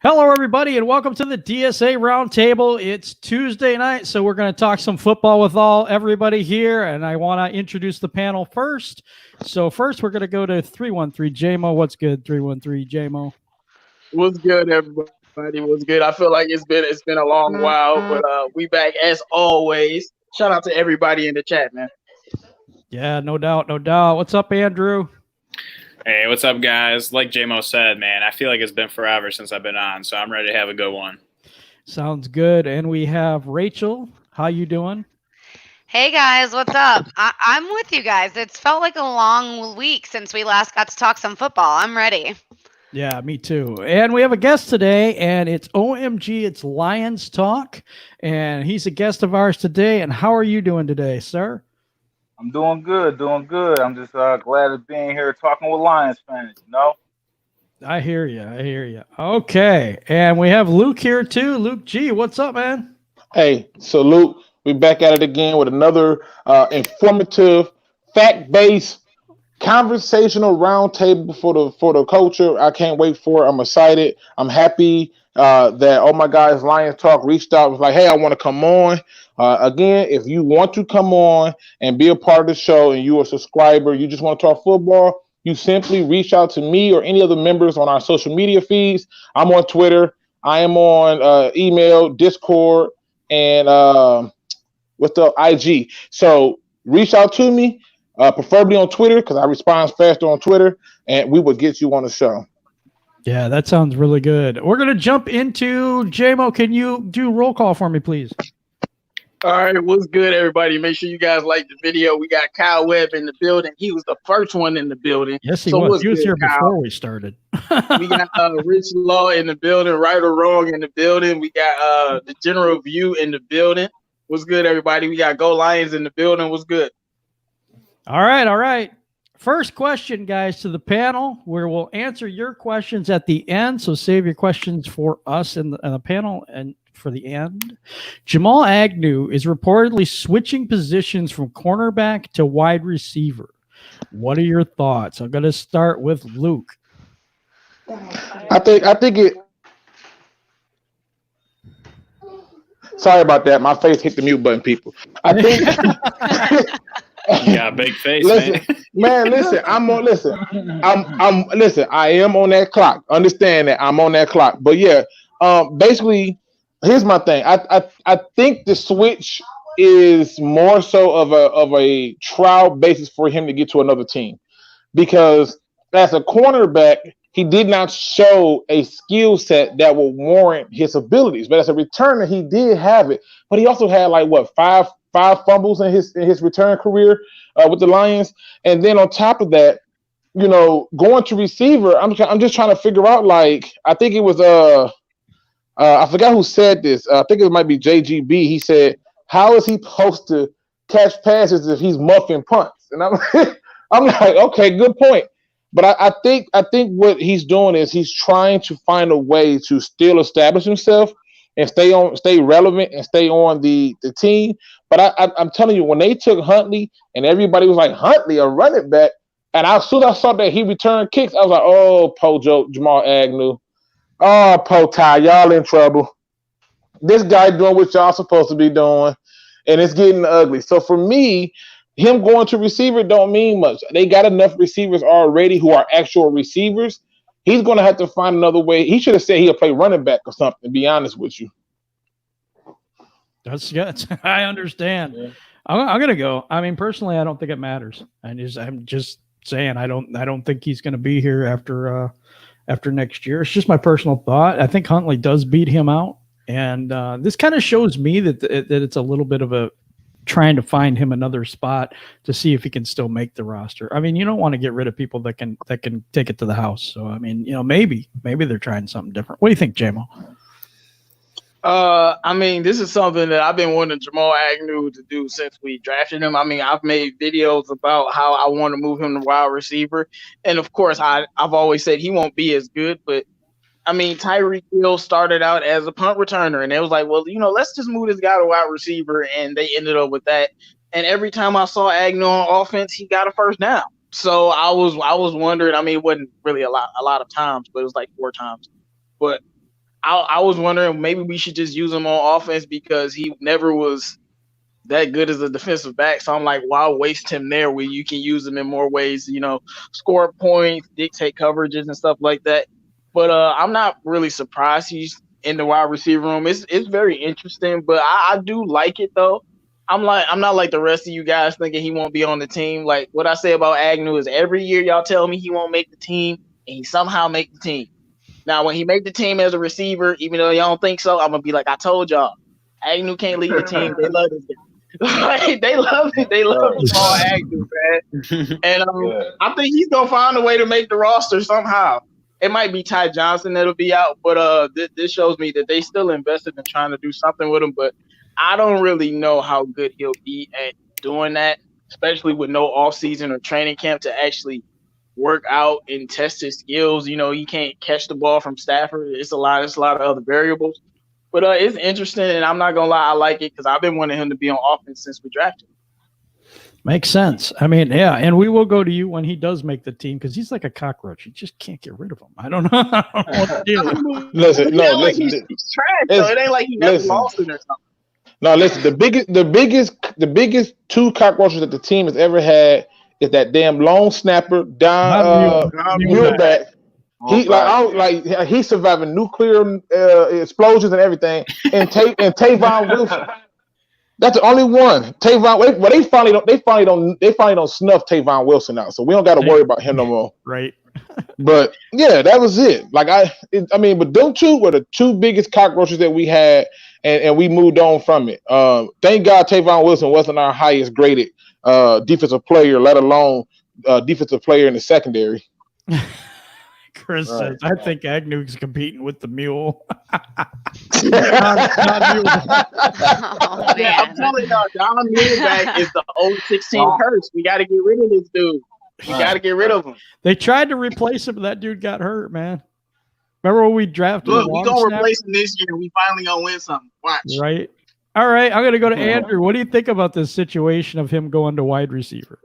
Hello, everybody, and welcome to the DSA RoundTable. It's Tuesday night, so we're going to talk some football with everybody here, and I want to introduce the panel first. So first, we're going to go to 313 JMO. What's good, 313 JMO? What's good, everybody? What's good? I feel like it's been a long while, but we back as always. Shout out to everybody in the chat, man. Yeah, no doubt, no doubt. What's up, Andrew? Hey, what's up, guys? Like JMO said, man, I feel like it's been forever since I've been on, so I'm ready to have a good one. Sounds good. And we have Rachel. How you doing? Hey guys, what's up? I'm with you guys. It's felt like a long week since we last got to talk some football. I'm ready. Yeah, me too. And we have a guest today, and it's OMG, it's Lions Talk, and he's a guest of ours today. And how are you doing today, sir? I'm doing good, doing good. I'm just glad to being here talking with Lions fans, you know? I hear you. I hear you. Okay. And we have Luke here too. Luke G, what's up, man? Hey, salute. We're back at it again with another informative, fact-based, conversational roundtable for the culture. I can't wait for it. I'm excited. I'm happy that all my guys Lions Talk reached out, was like, hey, I want to come on. Again, if you want to come on and be a part of the show and you're a subscriber, you just want to talk football, you simply reach out to me or any other members on our social media feeds. I'm on Twitter. I am on email, Discord, and what's the IG. So reach out to me, preferably on Twitter, because I respond faster on Twitter, and we will get you on the show. Yeah, that sounds really good. We're going to jump into JMO. Can you do roll call for me, please? All right, what's good, everybody? Make sure you guys like the video. We got Kyle Webb in the building. He was the first one in the building. Yes, he was. He was here before we started. We got Rich Law in the building, Right or Wrong in the building. We got the General View in the building. What's good, everybody? We got Go Lions in the building. What's good? All right, all right. First question, guys, to the panel, where we'll answer your questions at the end. So save your questions for us in the panel and for the end. Jamal Agnew is reportedly switching positions from cornerback to wide receiver. What are your thoughts? I'm going to start with Luke. I think it. Sorry about that. My face hit the mute button, people. I think. You got a big face, man. Listen, listen. I am on that clock. Understand that I'm on that clock. But yeah, basically, here's my thing. I think the switch is more so of a trial basis for him to get to another team, because as a cornerback, he did not show a skill set that will warrant his abilities. But as a returner, he did have it. But he also had five fumbles in his return career with the Lions. And then on top of that, going to receiver, I'm just trying to figure out, I think it was I forgot who said this. I think it might be JGB. He said, how is he supposed to catch passes if he's muffing punts? And I'm like, okay, good point. But I think what he's doing is he's trying to find a way to still establish himself and stay relevant and stay on the team. But I'm telling you, when they took Huntley and everybody was like, Huntley, a running back, and as soon as I saw that he returned kicks, I was like, oh, Jamal Agnew. Oh, po Ty, y'all in trouble. This guy doing what y'all supposed to be doing, and it's getting ugly. So for me, him going to receiver don't mean much. They got enough receivers already who are actual receivers. He's going to have to find another way. He should have said he'll play running back or something, to be honest with you. That's good. I understand. Yeah. I'm going to go. I mean, personally, I don't think it matters. I'm just saying I don't think he's going to be here after next year. It's just my personal thought. I think Huntley does beat him out. And this kind of shows me that it's a little bit of a trying to find him another spot to see if he can still make the roster. I mean, you don't want to get rid of people that can take it to the house. So, I mean, maybe they're trying something different. What do you think, JMO? I mean, this is something that I've been wanting Jamal Agnew to do since we drafted him. I mean, I've made videos about how I want to move him to wide receiver. And of course, I've always said he won't be as good, but I mean, Tyreek Hill started out as a punt returner, and it was like, well, let's just move this guy to wide receiver, and they ended up with that. And every time I saw Agnew on offense, he got a first down. So I was wondering. I mean, it wasn't really a lot of times, but it was like 4 times. But I was wondering maybe we should just use him on offense because he never was that good as a defensive back. So I'm like, why waste him there where you can use him in more ways, score points, dictate coverages and stuff like that. But I'm not really surprised he's in the wide receiver room. It's very interesting, but I do like it though. I'm not like the rest of you guys thinking he won't be on the team. Like what I say about Agnew is every year y'all tell me he won't make the team and he somehow make the team. Now when he make the team as a receiver, even though y'all don't think so, I'm gonna be like, I told y'all, Agnew can't lead the team. They love this guy. They love it. They love Jamal Agnew, man. And I think he's gonna find a way to make the roster somehow. It might be Ty Johnson that'll be out, but this shows me that they still invested in trying to do something with him. But I don't really know how good he'll be at doing that, especially with no offseason or training camp to actually work out and test his skills. He can't catch the ball from Stafford. It's a lot of other variables. But it's interesting, and I'm not going to lie, I like it because I've been wanting him to be on offense since we drafted him. Makes sense. I mean, yeah, and we will go to you when he does make the team because he's like a cockroach. You just can't get rid of him. I don't know. I don't know what to do. Listen, he's trash, though. It ain't like he never lost it or something. No, listen, the biggest two cockroaches that the team has ever had is that damn long snapper, Don Muleback. He's surviving nuclear explosions and everything. And Tavon Wilson. That's the only one. Tavon. Well, they finally don't snuff Tavon Wilson out, so we don't got to worry about him no more. Right. But yeah, that was it. But them two were the two biggest cockroaches that we had, and we moved on from it. Thank God Tavon Wilson wasn't our highest graded defensive player, let alone defensive player in the secondary. Chris says, I think Agnew's competing with the mule. Oh, yeah, I'm telling y'all, Don Muleback is the 016 curse. We got to get rid of this dude. We got to get rid of him. They tried to replace him, but that dude got hurt, man. Remember when we drafted him? Look, we going to replace him this year. We finally going to win something. Watch. Right. All right, I'm going to go to Andrew. What do you think about this situation of him going to wide receiver?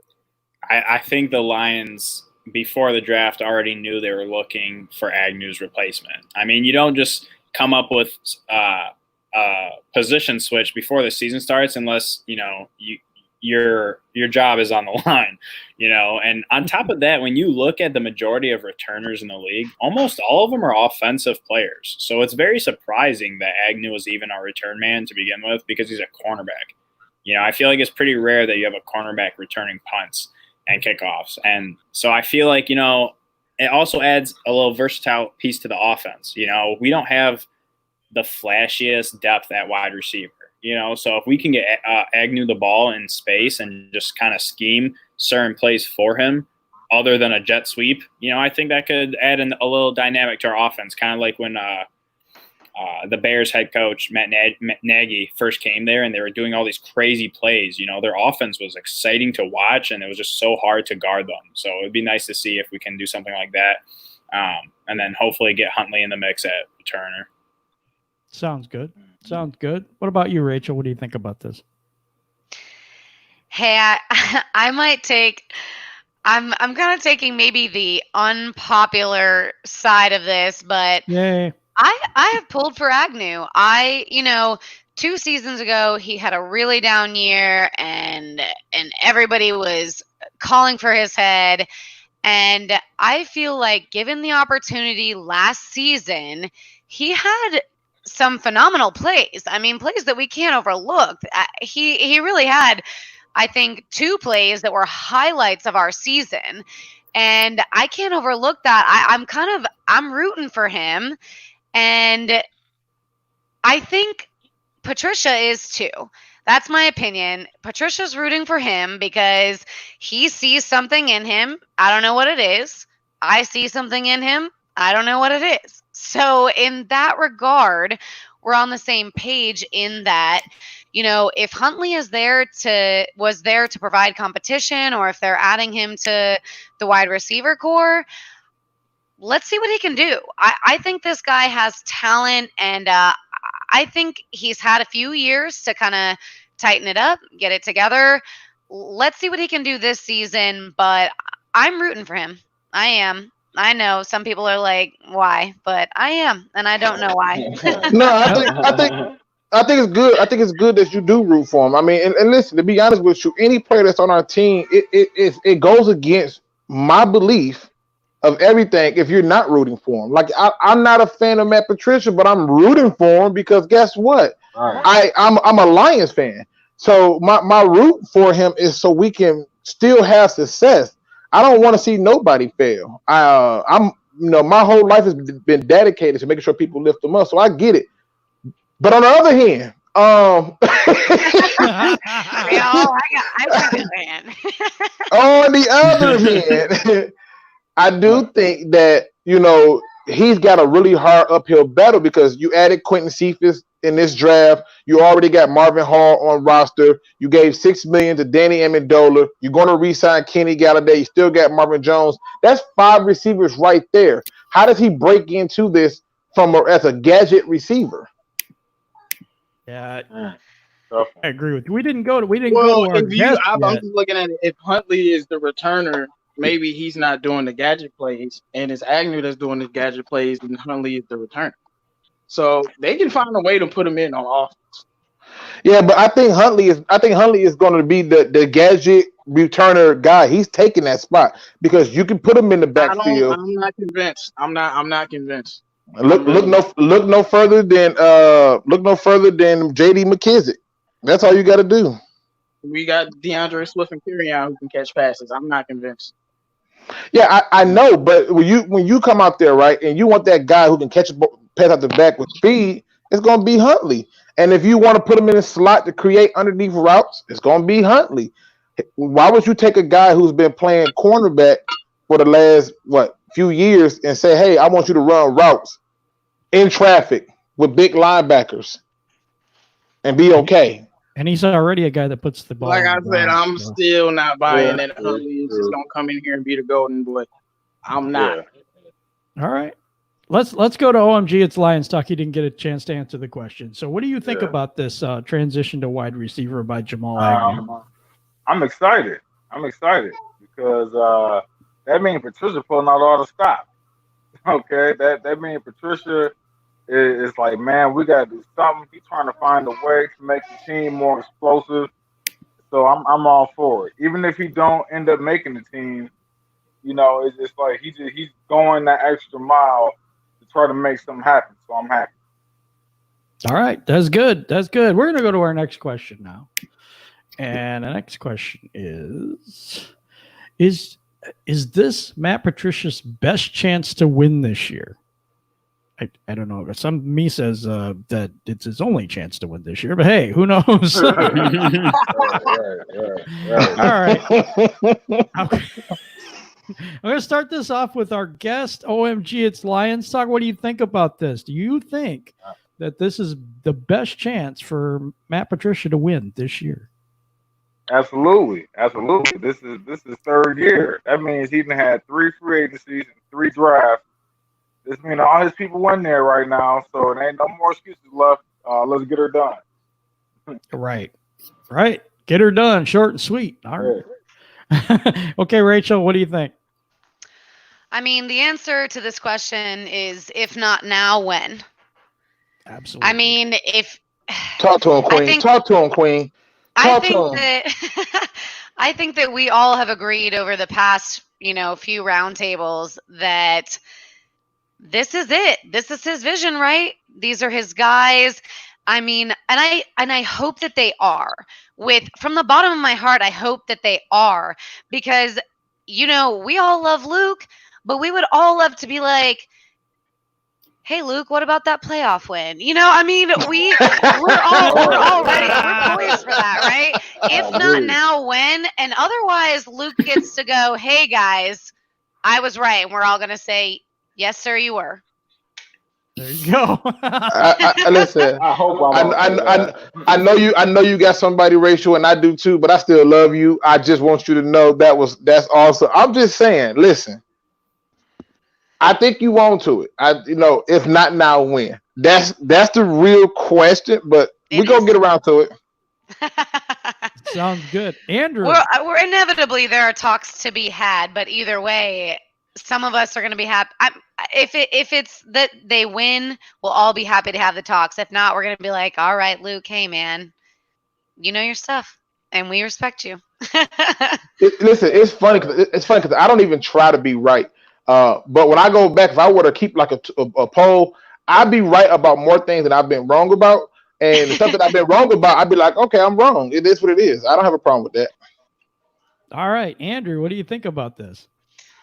I think the Lions, before the draft, already knew they were looking for Agnew's replacement. I mean, you don't just come up with position switch before the season starts unless, your job is on the line, And on top of that, when you look at the majority of returners in the league, almost all of them are offensive players. So it's very surprising that Agnew was even our return man to begin with because he's a cornerback. I feel like it's pretty rare that you have a cornerback returning punts and kickoffs. And so I feel like, it also adds a little versatile piece to the offense. We don't have the flashiest depth at wide receiver, so if we can get Agnew the ball in space and just kind of scheme certain plays for him other than a jet sweep, I think that could add a little dynamic to our offense, kind of like when the Bears head coach, Matt Nagy, first came there and they were doing all these crazy plays. Their offense was exciting to watch and it was just so hard to guard them. So it'd be nice to see if we can do something like that. And then hopefully get Huntley in the mix at returner. Sounds good. What about you, Rachel? What do you think about this? Hey, I might take I'm kind of taking maybe the unpopular side of this, but Yay. I have pulled for Agnew. 2 seasons ago he had a really down year and everybody was calling for his head. And I feel like given the opportunity last season, he had some phenomenal plays. I mean, plays that we can't overlook. He really had, I think, 2 plays that were highlights of our season. And I can't overlook that. I'm rooting for him. And I think Patricia is too. That's my opinion. Patricia's rooting for him because he sees something in him. I don't know what it is. I see something in him. I don't know what it is. So in that regard, we're on the same page in that, if Huntley was there to provide competition, or if they're adding him to the wide receiver core, let's see what he can do. I think this guy has talent, and I think he's had a few years to kind of tighten it up, get it together. Let's see what he can do this season, but I'm rooting for him. I am. I know some people are like, why? But I am, and I don't know why. No, I think it's good. I think it's good that you do root for him. I mean, and listen, to be honest with you, any player that's on our team, it goes against my belief of everything if you're not rooting for him. Like I'm not a fan of Matt Patricia, but I'm rooting for him because guess what? Right. I'm a Lions fan. So my root for him is so we can still have success. I don't want to see nobody fail. I'm my whole life has been dedicated to making sure people lift them up. So I get it. But on the other hand, I man. on the other hand, I do think that he's got a really hard uphill battle because you added Quentin Cephas in this draft. You already got Marvin Hall on roster. You gave $6 million to Danny Amendola. You're going to re-sign Kenny Galladay. You still got Marvin Jones. That's 5 receivers right there. How does he break into this as a gadget receiver? Yeah, Tough I one. agree with you. We didn't go to our I'm guest just yet. looking at it. If Huntley is the returner, maybe he's not doing the gadget plays, and it's Agnew that's doing the gadget plays, and Huntley is the returner. So they can find a way to put him in on offense. Yeah, but I think Huntley is going to be the gadget returner guy. He's taking that spot because you can put him in the backfield. I'm not convinced. I'm not convinced. Look no further than J.D. McKissick. That's all you got to do. We got DeAndre Swift and Kerryon who can catch passes. I'm not convinced. Yeah, I know, but when you come out there, right, and you want that guy who can catch a pass out the back with speed, it's going to be Huntley. And if you want to put him in a slot to create underneath routes, it's going to be Huntley. Why would you take a guy who's been playing cornerback for the last few years and say, hey, I want you to run routes in traffic with big linebackers and be okay? And he's already a guy that puts the ball. Like I said, I'm so. still not buying that Huntley is just gonna come in here and be the golden boy. I'm not. All right. Let's go to OMG. It's Lions Talk. He didn't get a chance to answer the question. So what do you think about this transition to wide receiver by Jamal Agnew? I'm excited. Because that means Patricia pulling out all the stops. Okay, that means Patricia is like, man, we gotta do something. He's trying to find a way to make the team more explosive. So I'm all for it. Even if he don't end up making the team, it's just like he's going that extra mile to try to make something happen. So I'm happy. All right, that's good. We're gonna go to our next question now. And the next question is this Matt Patricia's best chance to win this year? I don't know. Me says that it's his only chance to win this year, but hey, who knows? Right. All right. I'm going to start this off with our guest, OMG, it's Lions Talk. What do you think about this? Do you think that this is the best chance for Matt Patricia to win this year? Absolutely. This is third year. That means he had 3 free agencies and 3 drafts. This means all his people went there right now, so there ain't no more excuses left. Let's get her done. Right. Get her done. Short and sweet. All right. Okay, Rachel, what do you think? I mean, the answer to this question is, if not now, when? Absolutely. I mean, Talk to him, Queen. I think that we all have agreed over the past, few roundtables that this is it. This is his vision, right? These are his guys. I mean, and I hope that they are. From the bottom of my heart, I hope that they are, because we all love Luke, but we would all love to be like, hey, Luke, what about that playoff win? We're all ready. We're poised for that, right? If not now, when? And otherwise, Luke gets to go, hey, guys, I was right. And we're all going to say, yes, sir, you were. There you go. Listen, I hope I know you got somebody, Rachel, and I do too, but I still love you. I just want you to know that's awesome. I'm just saying, listen, I think you on to it. If not now, when? That's the real question, but we're going to get around to it. Sounds good. Andrew. We're inevitably, there are talks to be had, but either way, some of us are going to be happy. If it's that they win, we'll all be happy to have the talks. If not, we're going to be like, all right, Luke, hey, man, you know your stuff, and we respect you. Listen, it's funny because I don't even try to be right. But when I go back, if I were to keep like a poll, I'd be right about more things than I've been wrong about. And the stuff that I've been wrong about, I'd be like, okay, I'm wrong. It is what it is. I don't have a problem with that. All right, Andrew, what do you think about this?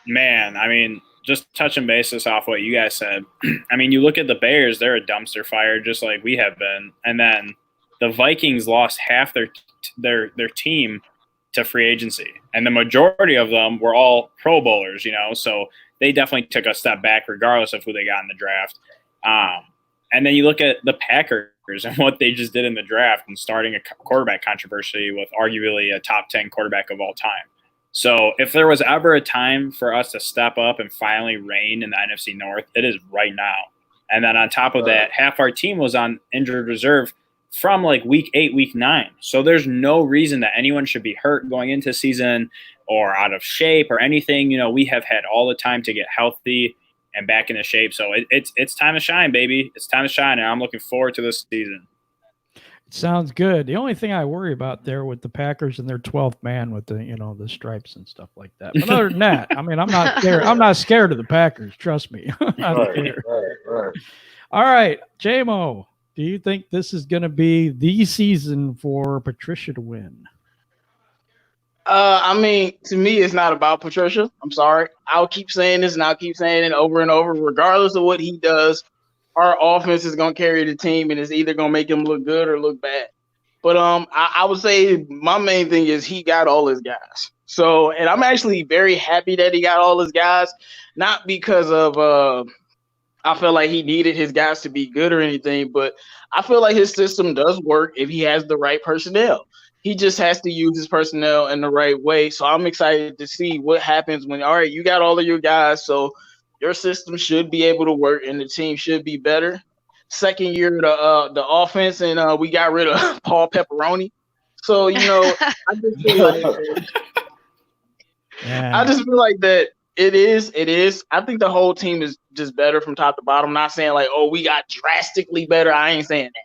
Man, I mean, just touching bases off what you guys said. I mean, you look at the Bears; they're a dumpster fire, just like we have been. And then the Vikings lost half their team to free agency, and the majority of them were all Pro Bowlers. So they definitely took a step back, regardless of who they got in the draft. And then you look at the Packers and what they just did in the draft and starting a quarterback controversy with arguably a top 10 quarterback of all time. So if there was ever a time for us to step up and finally reign in the NFC North, it is right now. And then on top of that, half our team was on injured reserve from like week 8, week 9. So there's no reason that anyone should be hurt going into season or out of shape or anything. We have had all the time to get healthy and back into shape. So it's time to shine, baby. It's time to shine, and I'm looking forward to this season. It sounds good. The only thing I worry about there with the Packers and their 12th man with the stripes and stuff like that. But other than that, I mean, I'm not scared. I'm not scared of the Packers. Trust me. Right. All right, JMO, do you think this is going to be the season for Patricia to win? I mean, to me, it's not about Patricia. I'm sorry. I'll keep saying this and I'll keep saying it over and over. Regardless of what he does, our offense is going to carry the team, and it's either going to make him look good or look bad. But I would say my main thing is he got all his guys. So, and I'm actually very happy that he got all his guys, not because of I feel like he needed his guys to be good or anything, but I feel like his system does work if he has the right personnel. He just has to use his personnel in the right way. So I'm excited to see what happens when, all right, you got all of your guys, so your system should be able to work and the team should be better. Second year, the offense, and we got rid of Paul Pepperoni. So, I just feel like that it is. I think the whole team is just better from top to bottom. I'm not saying like, oh, we got drastically better. I ain't saying that.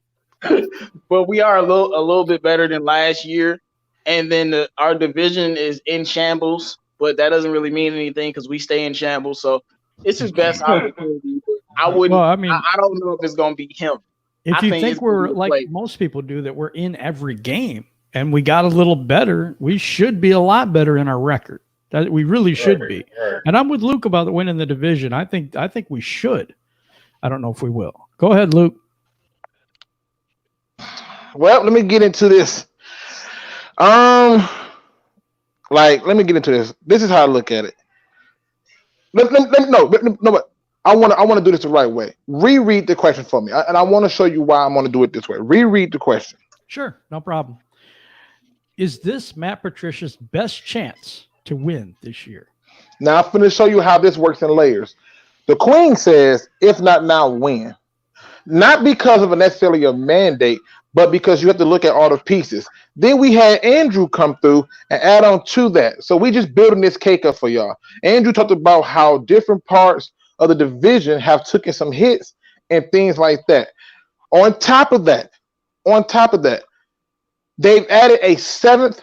But we are a little bit better than last year, and then our division is in shambles. But that doesn't really mean anything because we stay in shambles. So it's his best opportunity. But I wouldn't. Well, I mean, I don't know if it's going to be him. If you think we're like most people do, that we're in every game and we got a little better, we should be a lot better in our record. That we really should be. And I'm with Luke about winning the division. I think we should. I don't know if we will. Go ahead, Luke. Well, let me get into this. Let me get into this. This is how I look at it. No, but I want to do this the right way. Reread the question for me, and I want to show you why I'm going to do it this way. Reread the question. Sure, no problem. Is this Matt Patricia's best chance to win this year? Now I'm going to show you how this works in layers. The Queen says, "If not now, when?" Not because of necessarily a mandate, but because you have to look at all the pieces. Then we had Andrew come through and add on to that. So we just building this cake up for y'all. Andrew talked about how different parts of the division have taken some hits and things like that. On top of that, they've added a 7th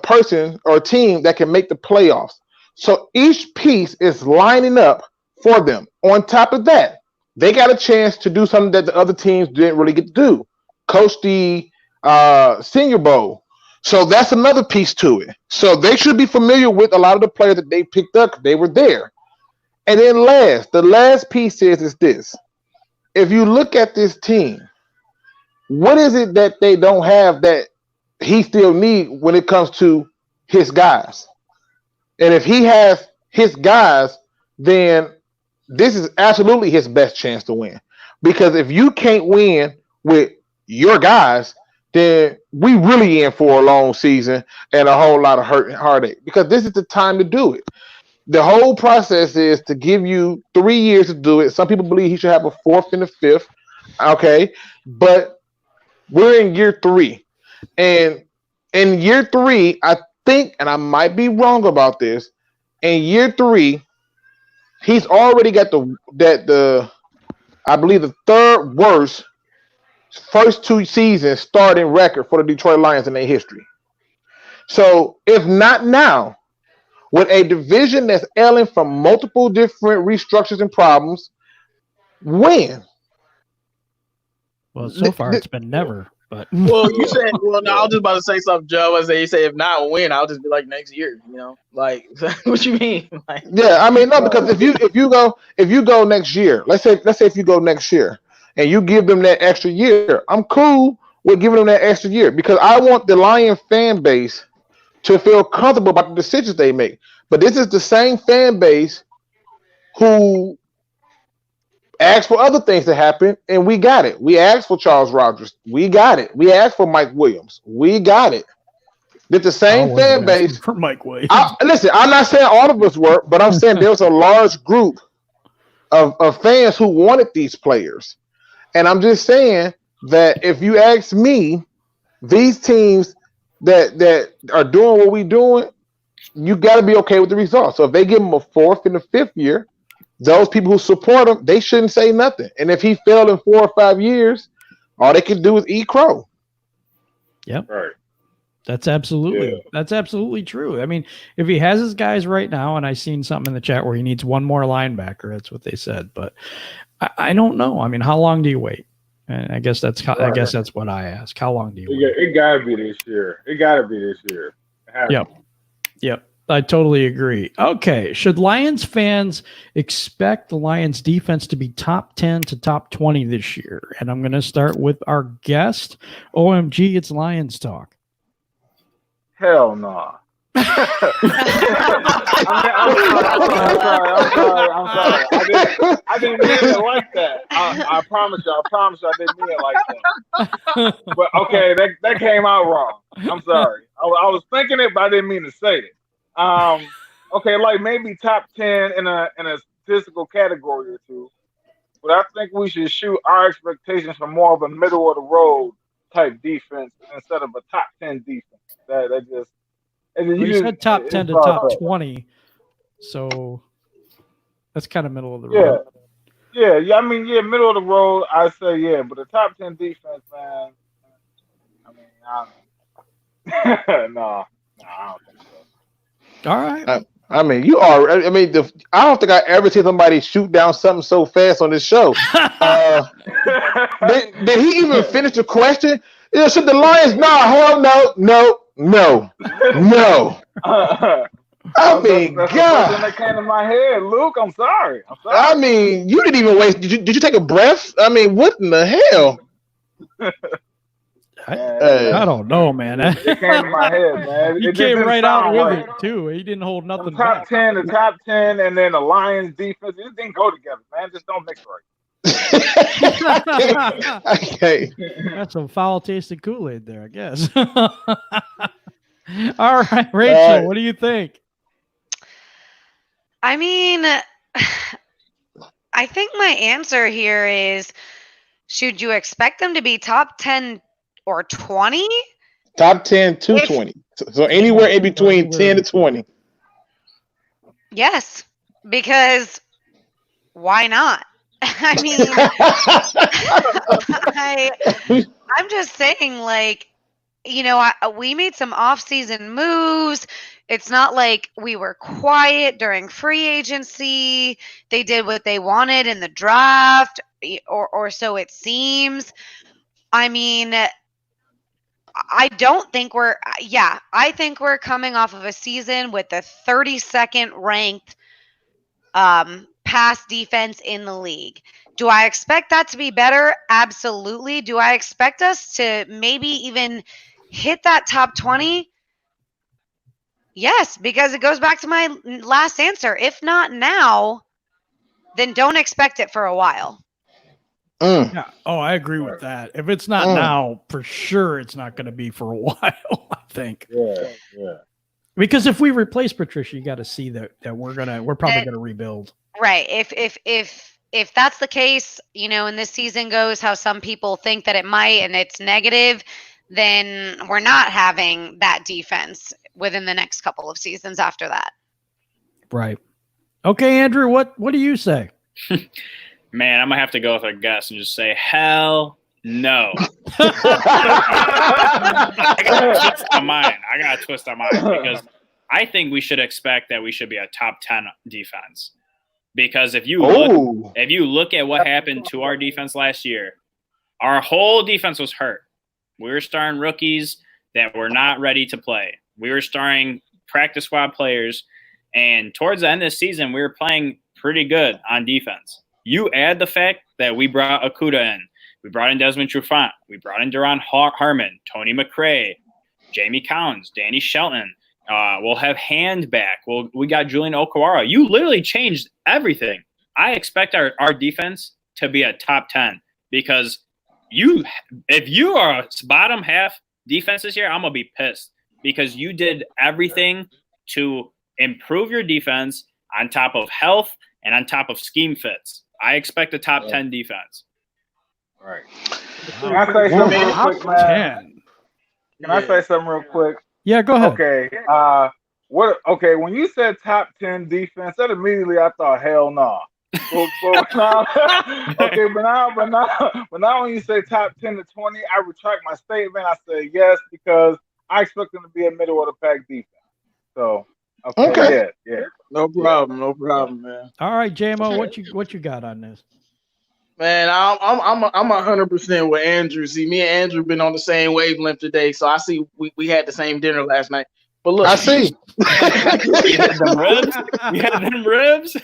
person or team that can make the playoffs. So each piece is lining up for them. On top of that, they got a chance to do something that the other teams didn't really get to do. Coach the Senior Bowl. So that's another piece to it. So they should be familiar with a lot of the players that they picked up. They were there. And then the last piece is this. If you look at this team, what is it that they don't have that he still needs when it comes to his guys? And if he has his guys, then this is absolutely his best chance to win. Because if you can't win with your guys, then we really in for a long season and a whole lot of hurt and heartache. Because this is the time to do it. The whole process is to give you 3 years to do it. Some people believe he should have a 4th and a 5th. Okay. But we're in year 3. And in year 3, I think, and I might be wrong about this, in year 3, he's already got I believe the third worst first 2 seasons starting record for the Detroit Lions in their history. So if not now, with a division that's ailing from multiple different restructures and problems, when? Well, so far it's been never. But well, you said, well, no, I was just about to say something, Joe. I say, you say if not when, I'll just be like next year. You know, like what you mean? Like, yeah, I mean, no, because if you go next year, let's say if you go next year and you give them that extra year, I'm cool with giving them that extra year because I want the Lion fan base to feel comfortable about the decisions they make. But this is the same fan base who asked for other things to happen, and we got it. We asked for Charles Rogers. We got it. We asked for Mike Williams. We got it. It's the same fan base. For Mike Williams. Listen, I'm not saying all of us were, but I'm saying there was a large group of fans who wanted these players. And I'm just saying that if you ask me, these teams that are doing what we're doing, you got to be okay with the results. So if they give them a 4th and a 5th year, those people who support him, they shouldn't say nothing. And if he failed in 4 or 5 years, all they can do is eat crow. Yep. Right. That's absolutely true. I mean, if he has his guys right now, and I seen something in the chat where he needs one more linebacker, that's what they said. But I don't know. I mean, how long do you wait? And I guess that's what I ask. How long do you wait? It gotta be this year. It gotta be this year. Yep. I totally agree. Okay. Should Lions fans expect the Lions defense to be top 10 to top 20 this year? And I'm going to start with our guest. OMG, it's Lions talk. Hell no. I'm sorry. I didn't mean it like that. I promise you. I didn't mean it like that. But okay, that came out wrong. I'm sorry. I was thinking it, but I didn't mean to say it. Okay, like maybe top 10 in a statistical category or two. But I think we should shoot our expectations for more of a middle of the road type defense instead of a top 10 defense. That just. You said top 10 to top 20, so that's kind of middle of the road. Yeah. I mean, middle of the road. I say but the top 10 defense, man. I mean, no, I don't think so. All right. I mean, you are. I mean, I don't think I ever seen somebody shoot down something so fast on this show. Did he even finish the question? Should the Lions? No, hell no. I mean, that's God. that came to my head, Luke. I'm sorry. I mean, you didn't even waste. Did you take a breath? I mean, what in the hell? I don't know, man. It came to my head, man. He came right out with it too. He didn't hold nothing back. The top 10, and then the Lions defense. It didn't go together, man. Just don't mix right. Okay. That's some foul tasted Kool-Aid there, I guess. All right, Rachel, what do you think? I mean, I think my answer here is, should you expect them to be top 10 or 20? Top 10 to 20. So anywhere in between 10 to 20. Yes, because why not? I mean, I'm just saying, like, we made some off-season moves. It's not like we were quiet during free agency. They did what they wanted in the draft, or so it seems. I mean, I think we're coming off of a season with the 32nd ranked pass defense in the league. Do I expect that to be better? Absolutely. Do I expect us to maybe even hit that top 20? Yes, because it goes back to my last answer. If not now, then don't expect it for a while. Yeah. Oh, I agree with that. If it's not now, for sure it's not going to be for a while, I think. Yeah. Because if we replace Patricia, you got to see that we're probably gonna rebuild. Right. If that's the case, and this season goes how some people think that it might, and it's negative, then we're not having that defense within the next couple of seasons after that. Right. Okay, Andrew, what do you say? Man, I'm gonna have to go with our guest and just say hell no. I got to twist on mine because I think we should expect that we should be a top 10 defense. Because if you look at what happened to our defense last year, our whole defense was hurt. We were starting rookies that were not ready to play. We were starting practice squad players, and towards the end of the season, we were playing pretty good on defense. You add the fact that we brought Okuda in. We brought in Desmond Trufant. We brought in Duron Harmon, Tony McRae, Jamie Collins, Danny Shelton. We'll have Hand back. We got Julian Okawara. You literally changed everything. I expect our defense to be a top 10 because if you are a bottom half defense this year, I'm going to be pissed because you did everything to improve your defense on top of health and on top of scheme fits. I expect a top 10 defense. Right. Can I say something real quick, man? Can I say something real quick? Yeah, go ahead. Okay. When you said top 10 defense, that immediately I thought, hell no. But now when you say top 10 to 20, I retract my statement. I say yes because I expect them to be a middle of the pack defense. So okay. Yeah. No problem, man. All right, JMO, what you got on this? Man, I'm 100% with Andrew. See, me and Andrew been on the same wavelength today, so I see we had the same dinner last night. But look, I see. You had them ribs.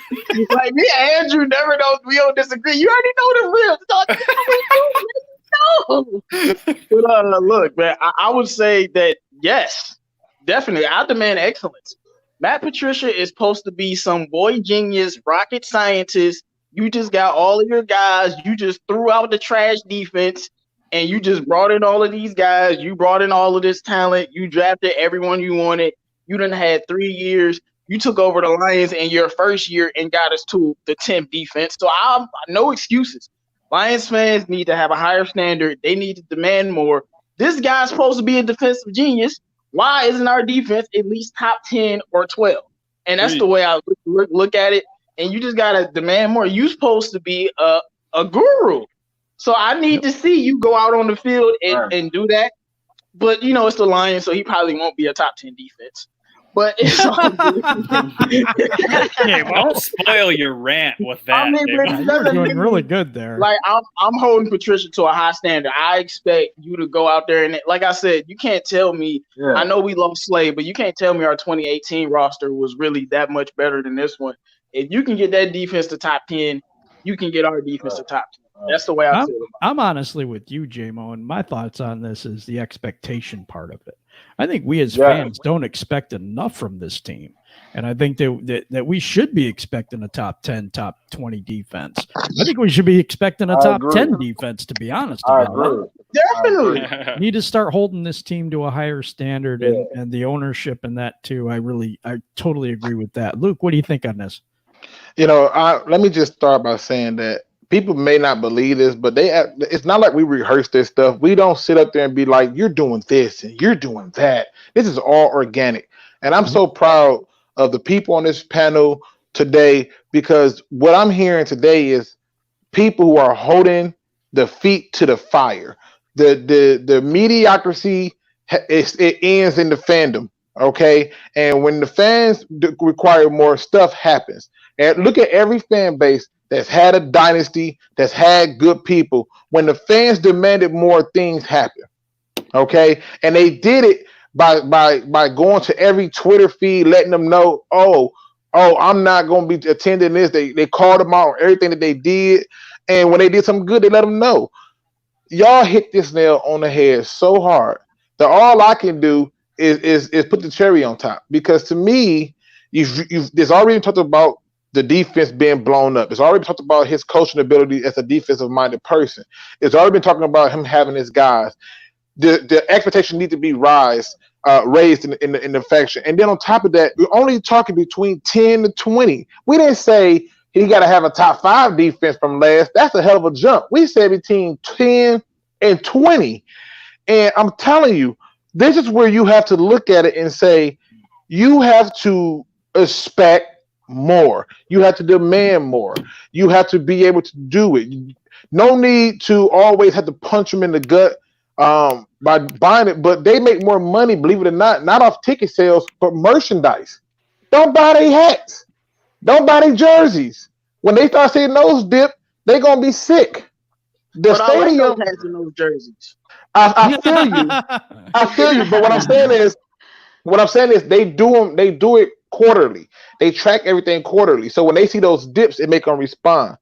Like me and Andrew never know. We don't disagree. You already know the ribs. But look, man, I would say that yes, definitely. I demand excellence. Matt Patricia is supposed to be some boy genius, rocket scientist. You just got all of your guys. You just threw out the trash defense, and you just brought in all of these guys. You brought in all of this talent. You drafted everyone you wanted. You done had 3 years. You took over the Lions in your first year and got us to the 10th defense. So no excuses. Lions fans need to have a higher standard. They need to demand more. This guy's supposed to be a defensive genius. Why isn't our defense at least top 10 or 12? And that's the way I look at it. And you just got to demand more. You're supposed to be a guru. So I need to see you go out on the field and do that. But, it's the Lions, so he probably won't be a top 10 defense. But it's all good. Hey, don't spoil your rant with that. You're doing really good there. Like, I'm holding Patricia to a high standard. I expect you to go out there and, like I said, you can't tell me. Yeah. I know we lost Slade, but you can't tell me our 2018 roster was really that much better than this one. If you can get that defense to top 10, you can get our defense to top 10. That's the way I feel. I'm honestly with you, J-Mo, and my thoughts on this is the expectation part of it. I think we as fans don't expect enough from this team. And I think that we should be expecting a top 10, top 20 defense. I think we should be expecting a top 10 defense, to be honest. Definitely. Need to start holding this team to a higher standard and the ownership and that too. I totally agree with that. Luke, what do you think on this? Let me just start by saying that people may not believe this, but it's not like we rehearse this stuff. We don't sit up there and be like, you're doing this and you're doing that. This is all organic. And I'm so proud of the people on this panel today, because what I'm hearing today is people who are holding the feet to the fire. The mediocrity, it ends in the fandom. Okay. And when the fans require more, stuff happens. And look at every fan base that's had a dynasty, that's had good people. When the fans demanded more, things happen. Okay. And they did it by going to every Twitter feed, letting them know, oh, I'm not going to be attending this. They called them out on everything that they did. And when they did something good, they let them know. Y'all hit this nail on the head so hard that all I can do is put the cherry on top. Because to me, there's already talked about the defense being blown up. It's already talked about his coaching ability as a defensive-minded person. It's already been talking about him having his guys. The expectation needs to be raised in the faction. And then on top of that, we're only talking between 10 to 20. We didn't say he got to have a top 5 defense from last. That's a hell of a jump. We said between 10 and 20. And I'm telling you, this is where you have to look at it and say, you have to expect more. You have to demand more. You have to be able to do it. No need to always have to punch them in the gut by buying it, but they make more money, believe it or not off ticket sales, but merchandise. Don't buy their hats. Don't buy their jerseys. When they start seeing those dip, they're gonna be sick. The But I like stadium. those hats and those jerseys. I feel you. I feel you. But what I'm saying is, they do them. They do it quarterly. They track everything quarterly. So when they see those dips, it make them respond.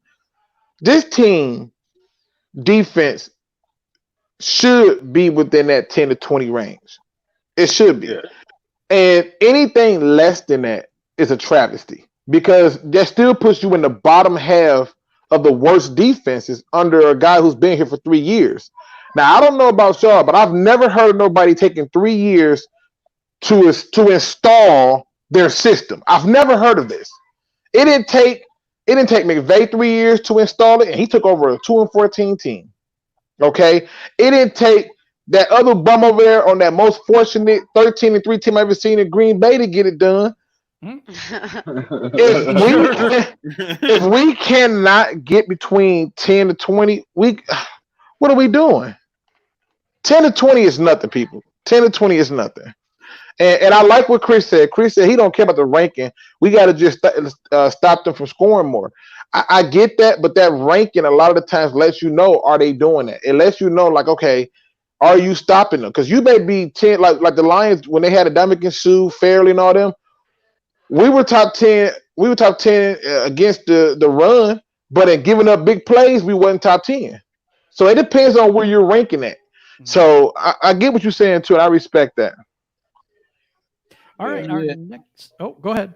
This team defense should be within that 10 to 20 range. It should be. Yeah. And anything less than that is a travesty because that still puts you in the bottom half of the worst defenses under a guy who's been here for 3 years. Now, I don't know about y'all, but I've never heard nobody taking 3 years to install their system. I've never heard of this. It didn't take McVay 3 years to install it, and he took over a 2-14 team. Okay, it didn't take that other bum over there on that most fortunate 13-3 team I've ever seen in Green Bay to get it done. If we cannot get between 10 to 20, what are we doing? 10 to 20 is nothing, people. 10 to 20 is nothing. And I like what Chris said. Chris said he don't care about the ranking. We got to just stop them from scoring more. I get that, but that ranking a lot of the times lets you know, are they doing that? It lets you know, like, okay, are you stopping them? Because you may be 10, like the Lions when they had Adamik Sue, Fairley, and all them. We were top 10. We were top 10 against the run, but in giving up big plays, we wasn't top 10. So it depends on where you're ranking at. So I get what you're saying too, and I respect that. All right, our next. Oh, go ahead.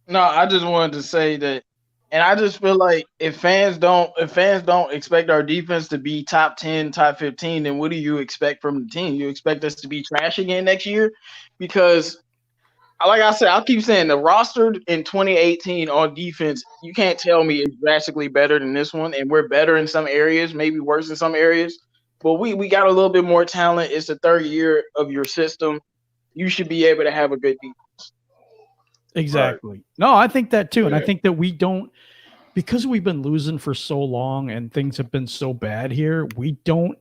No, I just wanted to say that, and I just feel like if fans don't expect our defense to be top 10, top 15, then what do you expect from the team? You expect us to be trash again next year? Because, like I said, I'll keep saying the roster in 2018 on defense, you can't tell me it's drastically better than this one, and we're better in some areas, maybe worse in some areas. But we got a little bit more talent. It's the third year of your system. You should be able to have a good defense. Exactly. Right. No, I think that too. And I think that we don't, because we've been losing for so long and things have been so bad here, we don't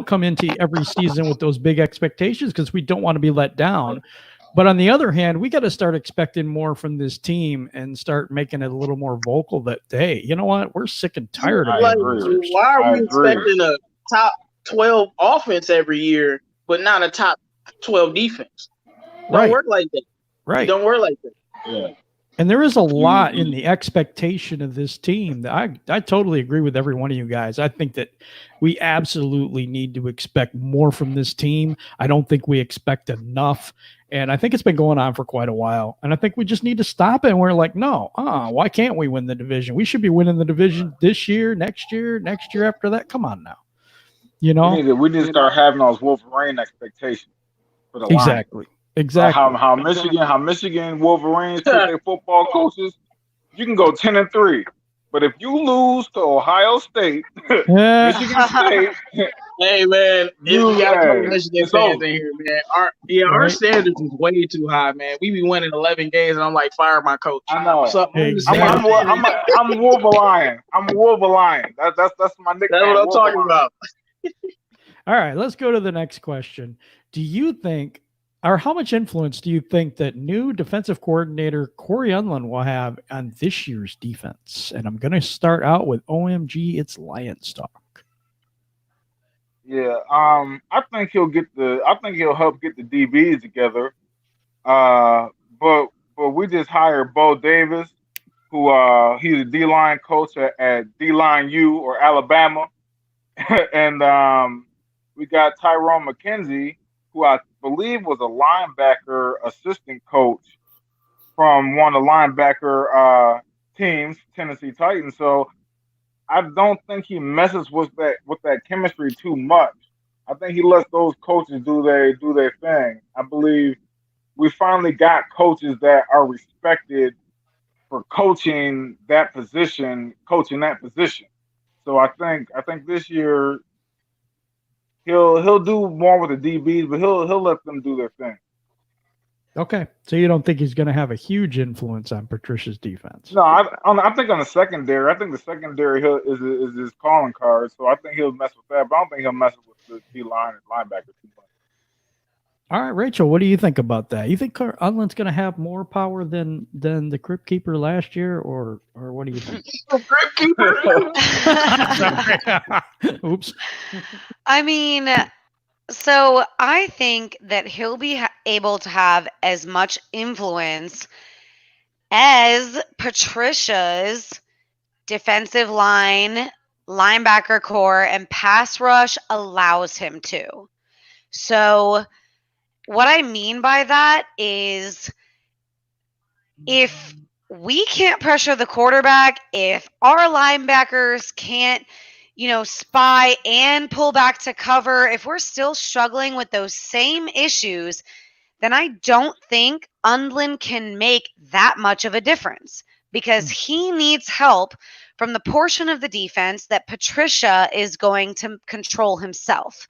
come into every season with those big expectations because we don't want to be let down. But on the other hand, we got to start expecting more from this team and start making it a little more vocal that, hey, you know what? We're sick and tired of it. Why are we expecting a top 12 offense every year, but not a top 12 defense? Don't work like that. Right. Don't work like that. Yeah. And there is a lot in the expectation of this team that I totally agree with every one of you guys. I think that we absolutely need to expect more from this team. I don't think we expect enough. And I think it's been going on for quite a while. And I think we just need to stop it. And we're like, no, why can't we win the division? We should be winning the division this year, next year after that. Come on now. You know? We need to start having those Wolverine expectations for the Exactly. line. Exactly. How Michigan Wolverines treat their football coaches, you can go 10-3. But if you lose to Ohio State, Michigan State, hey man, you got a couple Michigan fans in here, man. Our standards is way too high, man. We be winning 11 games, and I'm like, fire my coach. I know. So, Exactly. I'm Wolverine. I'm Wolverine. That's my nickname. That's what I'm talking about. All right, let's go to the next question. Do you think, or how much influence do you think that new defensive coordinator Corey Unlin will have on this year's defense? And I'm going to start out with OMG, it's Lions talk. Yeah, I think he'll help get the DBs together. But we just hired Bo Davis, who he's a D-line coach at D-line U or Alabama, and we got Tyrone McKenzie, who I believe was a linebacker assistant coach from one of the linebacker teams, Tennessee Titans. So I don't think he messes with that chemistry too much. I think he lets those coaches do their thing. I believe we finally got coaches that are respected for coaching that position. So I think this year he'll do more with the DBs, but he'll let them do their thing. Okay, so you don't think he's going to have a huge influence on Patricia's defense? No, I think on the secondary, I think the secondary is his calling card. So I think he'll mess with that, but I don't think he'll mess with the D line and linebacker too much. All right, Rachel, what do you think about that? You think Unland's going to have more power than the Crypt Keeper last year, or what do you think? Oops. I mean, so I think that he'll be able to have as much influence as Patricia's defensive line, linebacker core, and pass rush allows him to. So what I mean by that is if we can't pressure the quarterback, if our linebackers can't, spy and pull back to cover, if we're still struggling with those same issues, then I don't think Unland can make that much of a difference because he needs help from the portion of the defense that Patricia is going to control himself.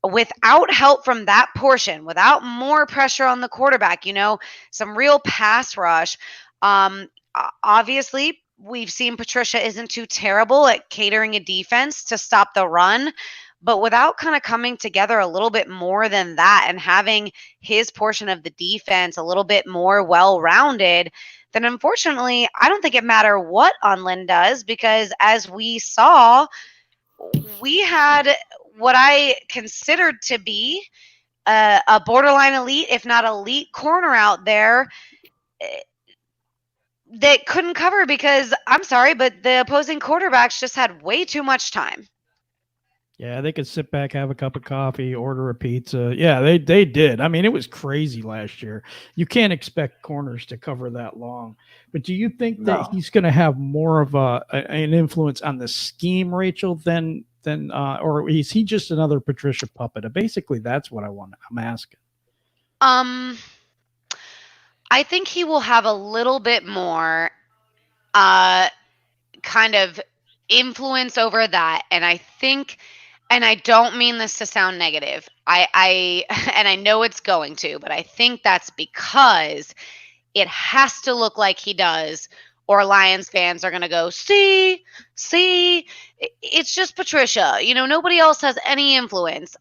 Without help from that portion, without more pressure on the quarterback, some real pass rush. Obviously, we've seen Patricia isn't too terrible at catering a defense to stop the run, but without kind of coming together a little bit more than that and having his portion of the defense a little bit more well-rounded, then unfortunately, I don't think it matters what Unland does because as we saw, we had what I considered to be a borderline elite, if not elite corner out there that couldn't cover because, I'm sorry, but the opposing quarterbacks just had way too much time. Yeah, they could sit back, have a cup of coffee, order a pizza. Yeah, they did. I mean, it was crazy last year. You can't expect corners to cover that long. But do you think that he's going to have more of an influence on the scheme, Rachel, than or is he just another Patricia puppet? Basically, that's what I'm asking. I think he will have a little bit more kind of influence over that. And I think, and I don't mean this to sound negative, I and I know it's going to, but I think that's because it has to look like he does, or Lions fans are going to go, see, it's just Patricia. Nobody else has any influence.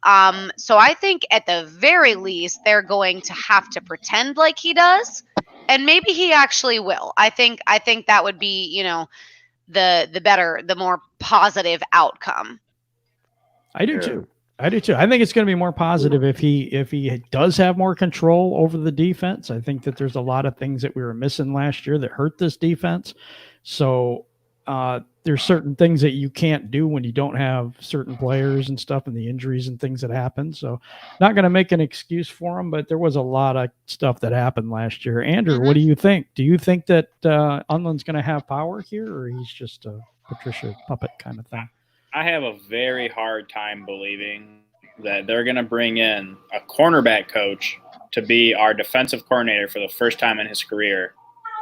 So I think at the very least, they're going to have to pretend like he does, and maybe he actually will. I think that would be, the better, the more positive outcome. I do too. I think it's going to be more positive if he does have more control over the defense. I think that there's a lot of things that we were missing last year that hurt this defense. So there's certain things that you can't do when you don't have certain players and stuff and the injuries and things that happen. So not going to make an excuse for him, but there was a lot of stuff that happened last year. Andrew, what do you think? Do you think that Unland's going to have power here, or he's just a Patricia puppet kind of thing? I have a very hard time believing that they're going to bring in a cornerback coach to be our defensive coordinator for the first time in his career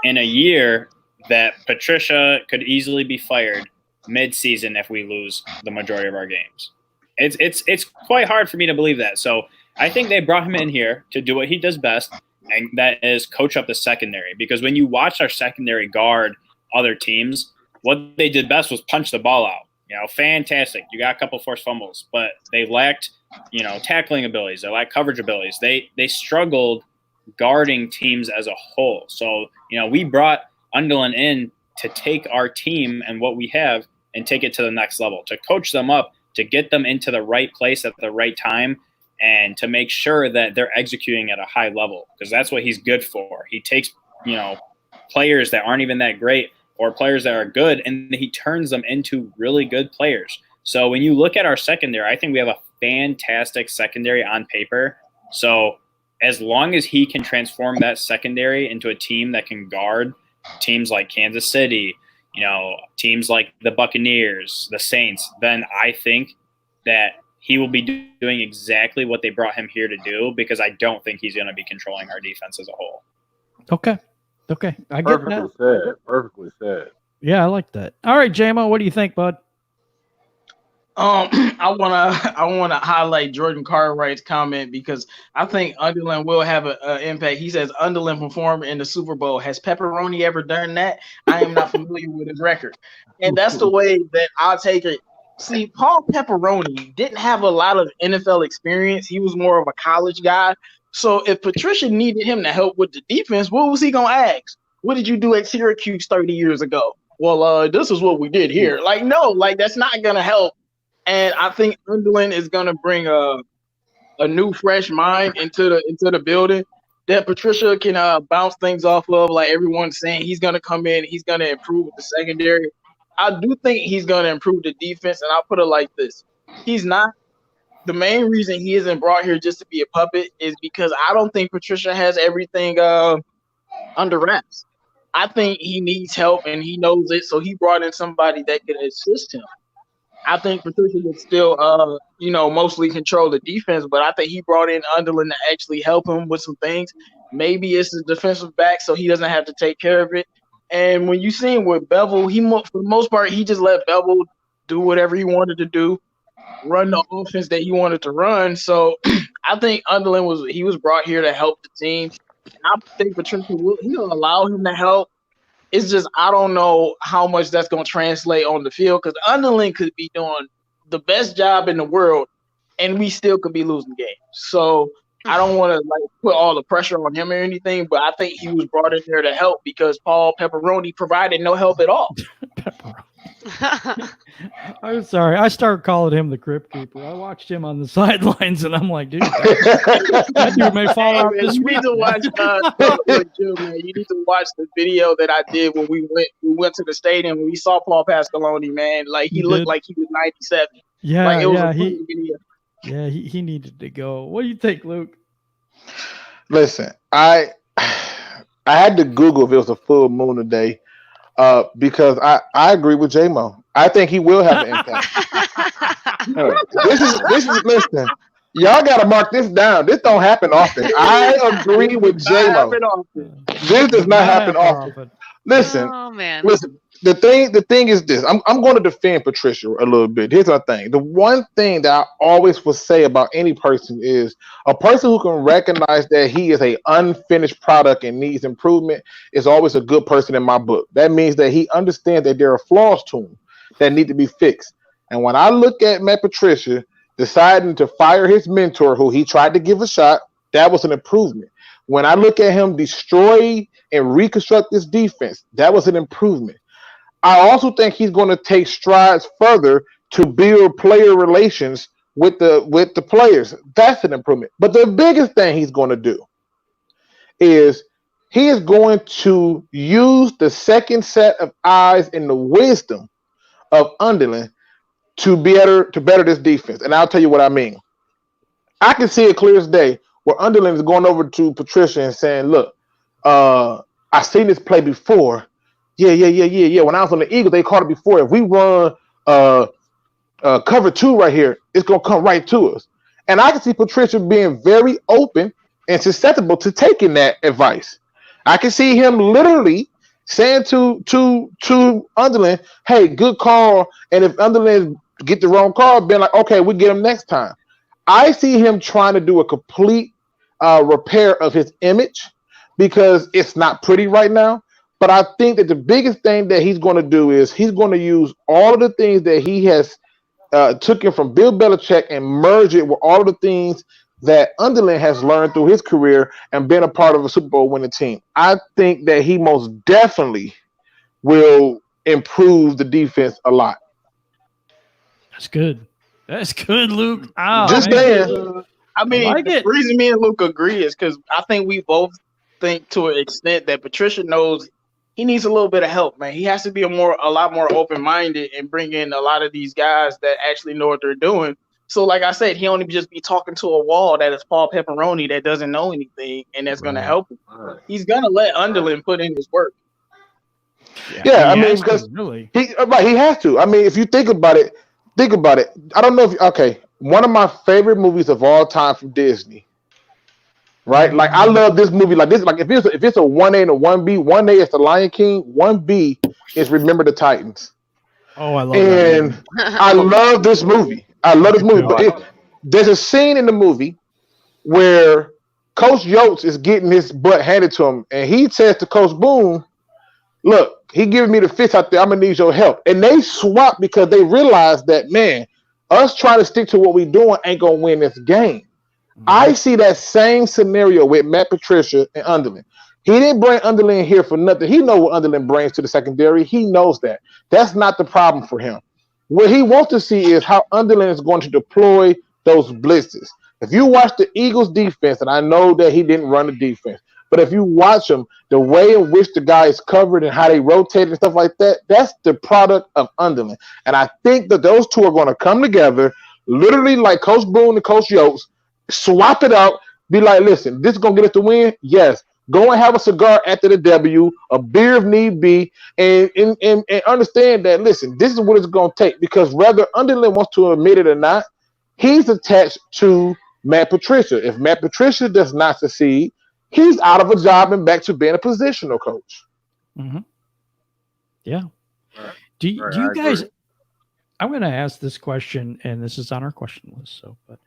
in a year that Patricia could easily be fired mid-season if we lose the majority of our games. It's quite hard for me to believe that. So I think they brought him in here to do what he does best, and that is coach up the secondary. Because when you watch our secondary guard other teams, what they did best was punch the ball out. Fantastic. You got a couple forced fumbles, but they lacked, tackling abilities. They lacked coverage abilities. They struggled guarding teams as a whole. So, we brought Unland in to take our team and what we have and take it to the next level, to coach them up, to get them into the right place at the right time, and to make sure that they're executing at a high level, because that's what he's good for. He takes, players that aren't even that great or players that are good, and he turns them into really good players. So when you look at our secondary, I think we have a fantastic secondary on paper. So as long as he can transform that secondary into a team that can guard teams like Kansas City, teams like the Buccaneers, the Saints, then I think that he will be doing exactly what they brought him here to do, because I don't think he's going to be controlling our defense as a whole. Okay. I get that. Perfectly said. Yeah, I like that. All right, JMO, what do you think, bud? I wanna highlight Jordan Cartwright's comment because I think Underland will have an impact. He says Underland performed in the Super Bowl. Has Pepperoni ever done that? I am not familiar with his record, and that's the way that I'll take it. See, Paul Pepperoni didn't have a lot of NFL experience. He was more of a college guy. So if Patricia needed him to help with the defense, what was he gonna ask? What did you do at Syracuse 30 years ago? Well, this is what we did here. Like, no, like that's not gonna help. And I think Underland is gonna bring a new fresh mind into the building that Patricia can bounce things off of. Like everyone's saying, he's gonna come in, he's gonna improve the secondary. I do think he's gonna improve the defense, and I'll put it like this: he's not the main reason he isn't brought here just to be a puppet is because I don't think Patricia has everything under wraps. I think he needs help and he knows it, so he brought in somebody that could assist him. I think Patricia would still, mostly control the defense, but I think he brought in Underland to actually help him with some things. Maybe it's the defensive back, so he doesn't have to take care of it. And when you see him with Bevel, for the most part, he just let Bevel do whatever he wanted to do, run the offense that he wanted to run. So I think Underland was brought here to help the team. And I think Patricia he'll allow him to help. It's just I don't know how much that's going to translate on the field because Underling could be doing the best job in the world, and we still could be losing games. So I don't want to put all the pressure on him or anything, but I think he was brought in there to help because Paul Pepperoni provided no help at all. I'm sorry. I started calling him the Crypt Keeper. I watched him on the sidelines, and I'm like, dude, that dude may fall out this you week. need to watch. You need to watch the video that I did when we went to the stadium and we saw Paul Pasqualoni. Man, he looked like he was 97. Yeah, it was a funny video. Yeah, he needed to go. What do you think, Luke? Listen, I had to Google if it was a full moon today. Because I agree with J-Mo. I think he will have an impact. This is listen. Y'all gotta mark this down. This don't happen often. I agree with J-Mo. This does not happen often. Listen, oh man. Listen. The thing is this. I'm going to defend Patricia a little bit. Here's my thing. The one thing that I always will say about any person is a person who can recognize that he is an unfinished product and needs improvement is always a good person in my book. That means that he understands that there are flaws to him that need to be fixed. And when I look at Matt Patricia deciding to fire his mentor, who he tried to give a shot, that was an improvement. When I look at him destroy and reconstruct this defense, that was an improvement. I also think he's going to take strides further to build player relations with the players. That's an improvement. But the biggest thing he's going to do is he is going to use the second set of eyes and the wisdom of Underland to better this defense. And I'll tell you what I mean. I can see it clear as day where Underland is going over to Patricia and saying, look, I've seen this play before. Yeah. When I was on the Eagles, they caught it before. If we run cover 2 right here, it's going to come right to us. And I can see Patricia being very open and susceptible to taking that advice. I can see him literally saying to Underland, hey, good call. And if Underland get the wrong call, being like, okay, we get him next time. I see him trying to do a complete repair of his image because it's not pretty right now. But I think that the biggest thing that he's going to do is he's going to use all of the things that he has taken from Bill Belichick and merge it with all of the things that Underland has learned through his career and been a part of a Super Bowl winning team. I think that he most definitely will improve the defense a lot. That's good. That's good, Luke. Oh, just saying. I mean, the reason me and Luke agree is because I think we both think to an extent that Patricia knows he needs a little bit of help, man. He has to be a lot more open-minded and bring in a lot of these guys that actually know what they're doing. So, like I said, he only just be talking to a wall that is Paul Pepperoni that doesn't know anything, and that's going to help him. He's going to let Underland put in his work. Yeah, I mean, because he has to. I mean, if you think about it. I don't know if one of my favorite movies of all time from Disney. Right, like I love this movie. Like this, like if it's a 1A and a 1B, 1A is The Lion King, 1B is Remember the Titans. Oh, I love And that. I love this movie. But there's a scene in the movie where Coach Yotes is getting his butt handed to him, and he says to Coach Boone, "Look, he giving me the fist out there. I'm gonna need your help." And they swap because they realize that, man, us trying to stick to what we're doing ain't gonna win this game. I see that same scenario with Matt Patricia and Underlin. He didn't bring Underlin here for nothing. He knows what Underlin brings to the secondary. He knows that. That's not the problem for him. What he wants to see is how Underlin is going to deploy those blitzes. If you watch the Eagles defense, and I know that he didn't run the defense, but if you watch him, the way in which the guy is covered and how they rotate and stuff like that, that's the product of Underlin. And I think that those two are going to come together, literally like Coach Boone and Coach Yotes, swap it out, be like, listen, this is going to get us the win? Yes. Go and have a cigar after the W, a beer if need be, and understand that, listen, this is what it's going to take, because whether Underlin wants to admit it or not, he's attached to Matt Patricia. If Matt Patricia does not succeed, he's out of a job and back to being a positional coach. Mm-hmm. Yeah. Do you guys, I'm going to ask this question, and this is on our question list. But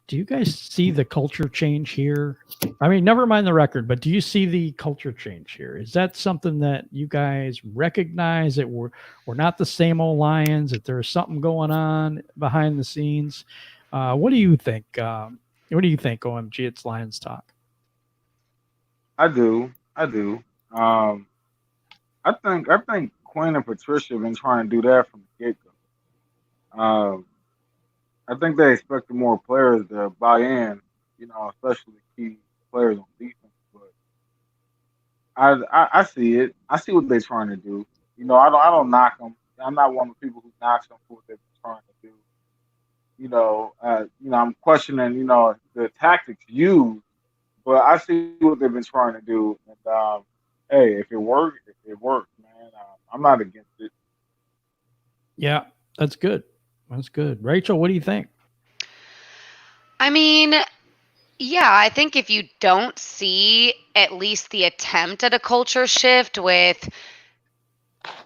do you guys see the culture change here? I mean, never mind the record, but do you see the culture change here? Is that something that you guys recognize, that we're not the same old Lions, that there's something going on behind the scenes? What do you think? What do you think, OMG, it's Lions Talk? I do. I think Quinn and Patricia have been trying to do that from the get-go. I think they expected more players to buy in, especially key players on defense. But I see it. I see what they're trying to do. I don't knock them. I'm not one of the people who knocks them for what they're trying to do. I'm questioning, the tactics used, but I see what they've been trying to do. And hey, if it works, man. I'm not against it. Yeah, that's good. That's good. Rachel, what do you think? I mean, yeah, I think if you don't see at least the attempt at a culture shift with,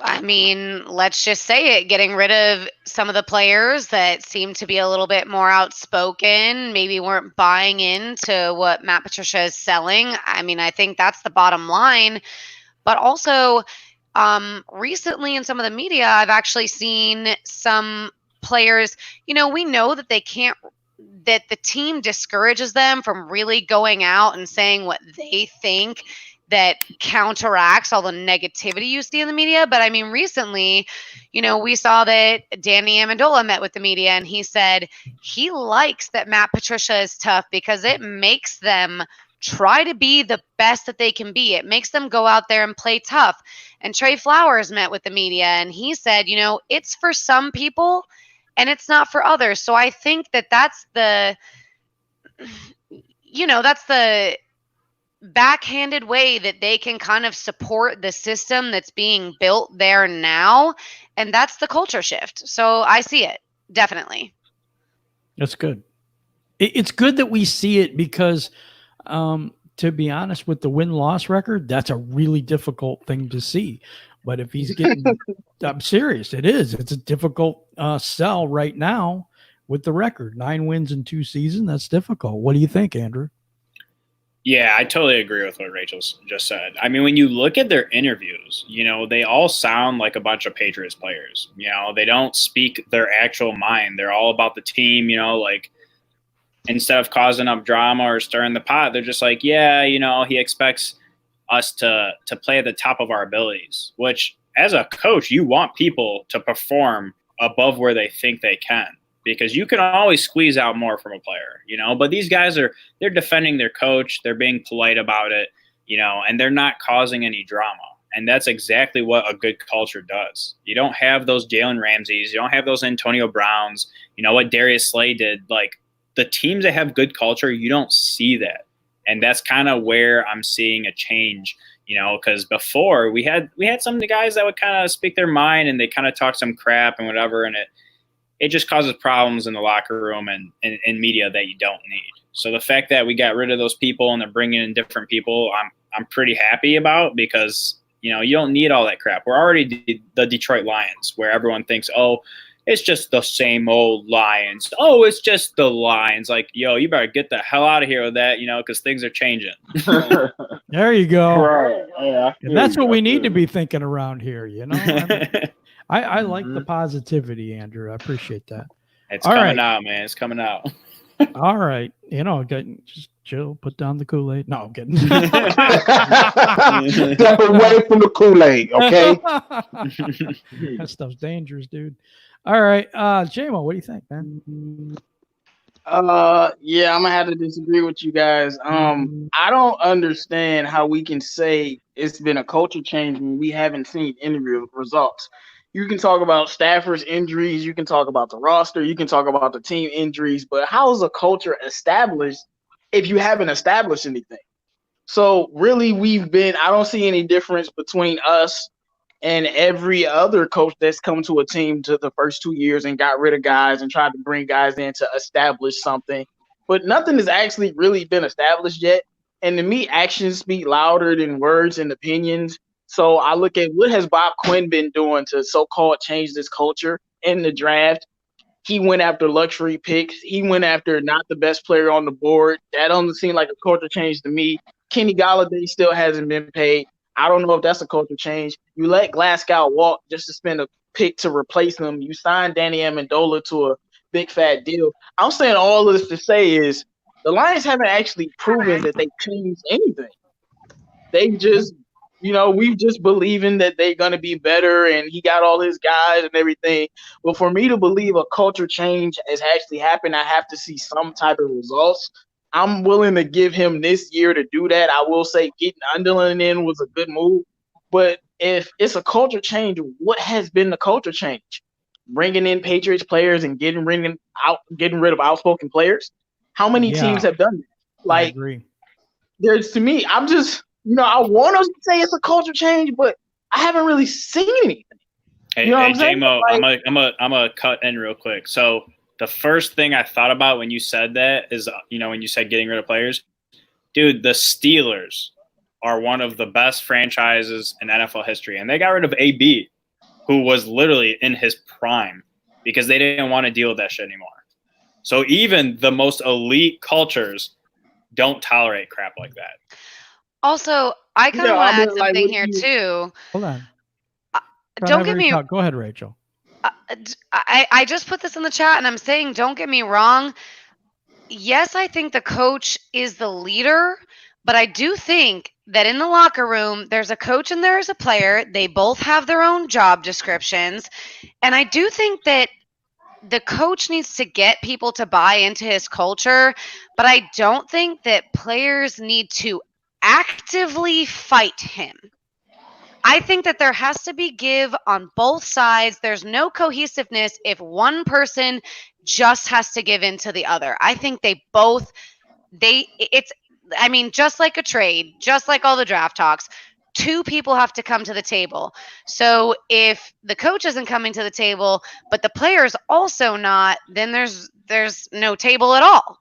let's just say it, getting rid of some of the players that seem to be a little bit more outspoken, maybe weren't buying into what Matt Patricia is selling. I think that's the bottom line. But also, recently in some of the media, I've actually seen some players, we know that that the team discourages them from really going out and saying what they think that counteracts all the negativity you see in the media. But recently, we saw that Danny Amendola met with the media, and he said he likes that Matt Patricia is tough because it makes them try to be the best that they can be. It makes them go out there and play tough. And Trey Flowers met with the media, and he said, it's for some people and it's not for others. So I think that's the backhanded way that they can kind of support the system that's being built there now. And that's the culture shift. So I see it, definitely. That's good. It's good that we see it because, to be honest, with the win-loss record, that's a really difficult thing to see. But if he's getting, I'm serious, it is. It's a difficult sell right now with the record. 9 wins in 2 seasons, that's difficult. What do you think, Andrew? Yeah, I totally agree with what Rachel's just said. When you look at their interviews, they all sound like a bunch of Patriots players. They don't speak their actual mind. They're all about the team, instead of causing up drama or stirring the pot, they're just like, yeah, he expects us to play at the top of our abilities, which as a coach, you want people to perform above where they think they can, because you can always squeeze out more from a player, but these guys they're defending their coach. They're being polite about it, and they're not causing any drama. And that's exactly what a good culture does. You don't have those Jalen Ramseys. You don't have those Antonio Browns, what Darius Slay did. Like, the teams that have good culture, you don't see that. And that's kind of where I'm seeing a change, because before we had some of the guys that would kind of speak their mind and they kind of talk some crap and whatever. And it just causes problems in the locker room and media that you don't need. So the fact that we got rid of those people and they're bringing in different people, I'm pretty happy about, because You don't need all that crap. We're already the Detroit Lions, where everyone thinks, oh, it's just the same old Lions. Oh, it's just the Lions. Like, yo, you better get the hell out of here with that, because things are changing. There you go. Right. Yeah, And that's what we need to be thinking around here, I like the positivity, Andrew. I appreciate that. It's coming out, man. It's coming out. All right. Just chill, put down the Kool-Aid. No, I'm kidding. Step away from the Kool-Aid, okay? That stuff's dangerous, dude. All right. J-Mo, what do you think, man? Yeah, I'm gonna have to disagree with you guys. I don't understand how we can say it's been a culture change when we haven't seen any real results. You can talk about Stafford's injuries, you can talk about the roster, you can talk about the team injuries, but how is a culture established if you haven't established anything? So really, I don't see any difference between us and every other coach that's come to a team to the first 2 years and got rid of guys and tried to bring guys in to establish something. But nothing has actually really been established yet. And to me, actions speak louder than words and opinions. So I look at what has Bob Quinn been doing to so-called change this culture in the draft. He went after luxury picks. He went after not the best player on the board. That doesn't seem like a culture change to me. Kenny Golladay still hasn't been paid. I don't know if that's a culture change. You let Glasgow walk just to spend a pick to replace him. You signed Danny Amendola to a big fat deal. I'm saying all of this to say is the Lions haven't actually proven that they changed anything. They just, we've just believing that they're going to be better and he got all his guys and everything. But for me to believe a culture change has actually happened, I have to see some type of results. I'm willing to give him this year to do that. I will say getting Underland in was a good move. But if it's a culture change, what has been the culture change? Bringing in Patriots players and getting rid of outspoken players? How many teams have done that? I agree. To me, I'm just, I want to say it's a culture change, but I haven't really seen anything. Hey, J-Mo, like, I'm gonna cut in real quick. So the first thing I thought about when you said that is, when you said getting rid of players, dude, the Steelers are one of the best franchises in NFL history. And they got rid of AB, who was literally in his prime because they didn't want to deal with that shit anymore. So even the most elite cultures don't tolerate crap like that. Also, I kind of want to add something here too. Hold on. Don't get me. Go ahead, Rachel. I just put this in the chat and I'm saying, don't get me wrong. Yes, I think the coach is the leader, but I do think that in the locker room, there's a coach and there is a player. They both have their own job descriptions. And I do think that the coach needs to get people to buy into his culture, but I don't think that players need to actively fight him. I think that there has to be give on both sides. There's no cohesiveness if one person just has to give in to the other. I think just like a trade, just like all the draft talks, two people have to come to the table. So if the coach isn't coming to the table, but the player's also not, then there's no table at all.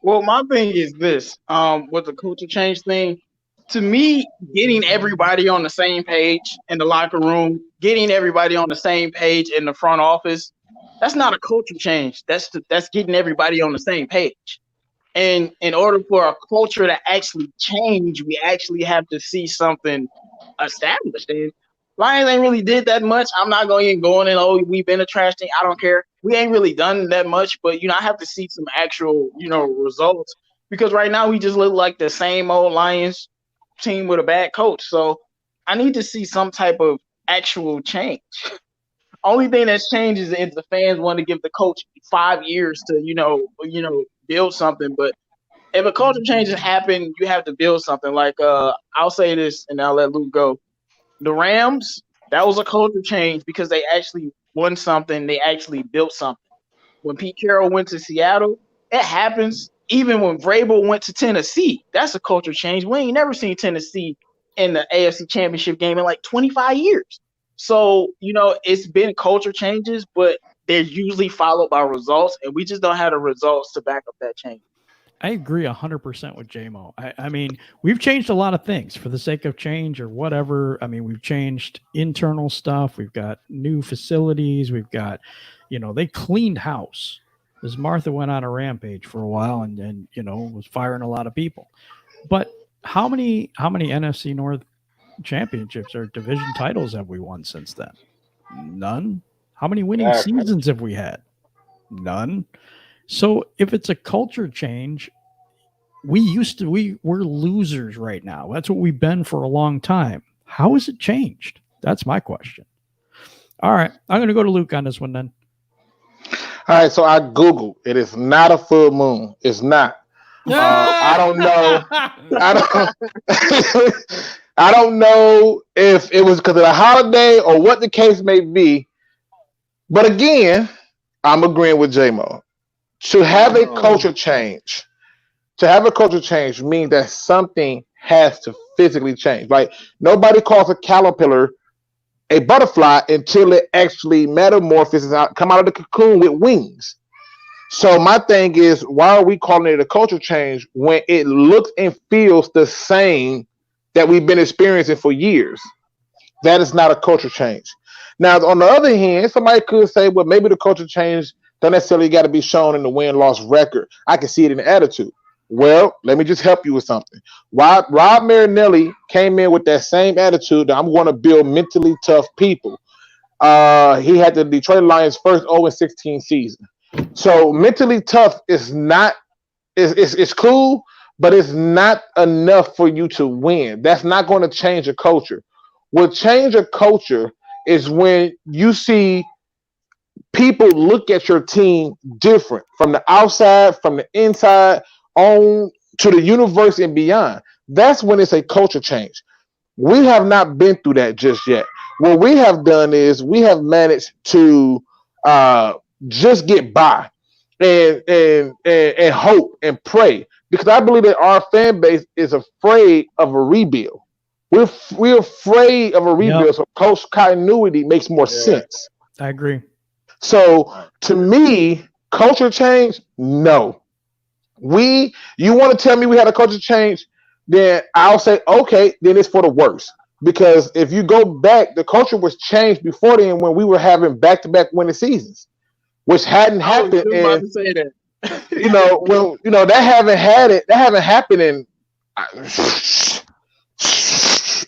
Well, my thing is this, with the culture change thing, to me, getting everybody on the same page in the locker room, getting everybody on the same page in the front office, that's not a culture change. That's getting everybody on the same page. And in order for a culture to actually change, we actually have to see something established. And Lions ain't really did that much. I'm not going in, we've been a trash team. I don't care. We ain't really done that much, but, I have to see some actual, results. Because right now we just look like the same old Lions team with a bad coach. So I need to see some type of actual change. Only thing that's changed is if the fans want to give the coach 5 years to, build something. But if a culture change has happened, you have to build something. Like I'll say this and I'll let Luke go. The Rams, that was a culture change because they actually won something. They actually built something. When Pete Carroll went to Seattle, it happens. Even when Vrabel went to Tennessee, that's a culture change. We ain't never seen Tennessee in the AFC Championship game in like 25 years. So, it's been culture changes, but they're usually followed by results, and we just don't have the results to back up that change. agree 100% with JMO. I mean, we've changed a lot of things for the sake of change or whatever. I mean, we've changed internal stuff. We've got new facilities. We've got, they cleaned house. As Martha went on a rampage for a while and was firing a lot of people. But how many NFC North championships or division titles have we won since then? None. How many winning seasons have we had? None. So if it's a culture change, we're losers right now. That's what we've been for a long time. How has it changed? That's my question. All right. I'm going to go to Luke on this one then. All right. So I Googled. It is not a full moon. It's not. I don't know. I don't know if it was because of the holiday or what the case may be. But again, I'm agreeing with JMO. To have a culture change means that something has to physically change. Like nobody calls a caterpillar a butterfly until it actually metamorphoses out, come out of the cocoon with wings. So my thing is, why are we calling it a culture change when it looks and feels the same that we've been experiencing for years? That is not a culture change. Now, on the other hand, somebody could say, well, maybe the culture change don't necessarily got to be shown in the win-loss record. I can see it in the attitude. Well, let me just help you with something. Rob Marinelli came in with that same attitude that I'm going to build mentally tough people. He had the Detroit Lions' first 0-16 season. So mentally tough is not it's cool, but it's not enough for you to win. That's not going to change a culture. What change a culture is when you see people look at your team different from the outside, from the inside, on to the universe and beyond. That's when it's a culture change. We have not been through that just yet. What we have done is we have managed to just get by and hope and pray, because I believe that our fan base is afraid of a rebuild. We're afraid of a rebuild, yep. So coach continuity makes more sense. I agree. So to me, culture change, no. You want to tell me we had a culture change, then I'll say, okay, then it's for the worse. Because if you go back, the culture was changed before then when we were having back-to-back winning seasons, which hadn't happened. I was about to say that. That haven't happened in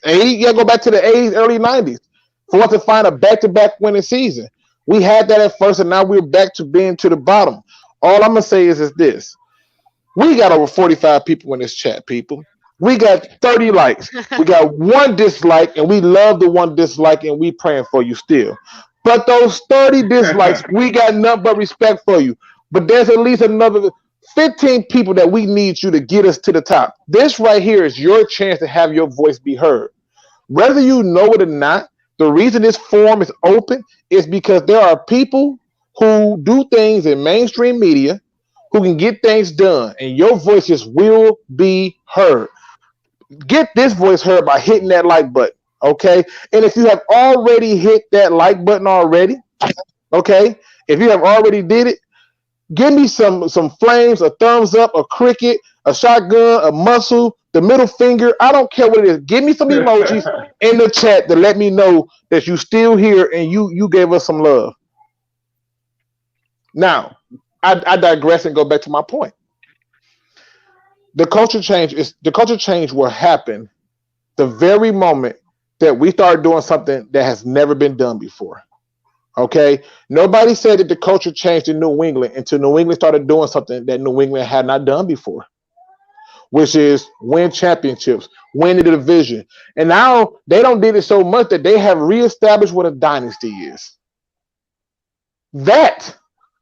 you gotta go back to the 80s, early 90s for us to find a back-to-back winning season. We had that at first, and now we're back to being to the bottom. All I'm gonna say is this. We got over 45 people in this chat, people. We got 30 likes. We got 1 dislike, and we love the 1 dislike, and we praying for you still. But those 30 dislikes, we got nothing but respect for you. But there's at least another 15 people that we need you to get us to the top. This right here is your chance to have your voice be heard. Whether you know it or not, the reason this forum is open is because there are people who do things in mainstream media who can get things done, and your voices will be heard. Get this voice heard by hitting that like button, okay? And if you have already hit that like button already, okay, if you have already did it, give me some flames, a thumbs up, a cricket, a shotgun, a muscle, the middle finger. I don't care what it is. Give me some emojis in the chat to let me know that you still here and you gave us some love. Now, I digress and go back to my point. The culture change will happen the very moment that we start doing something that has never been done before. Okay? Nobody said that the culture changed in New England until New England started doing something that New England had not done before, which is win championships, win the division. And now they don't did it so much that they have reestablished what a dynasty is. That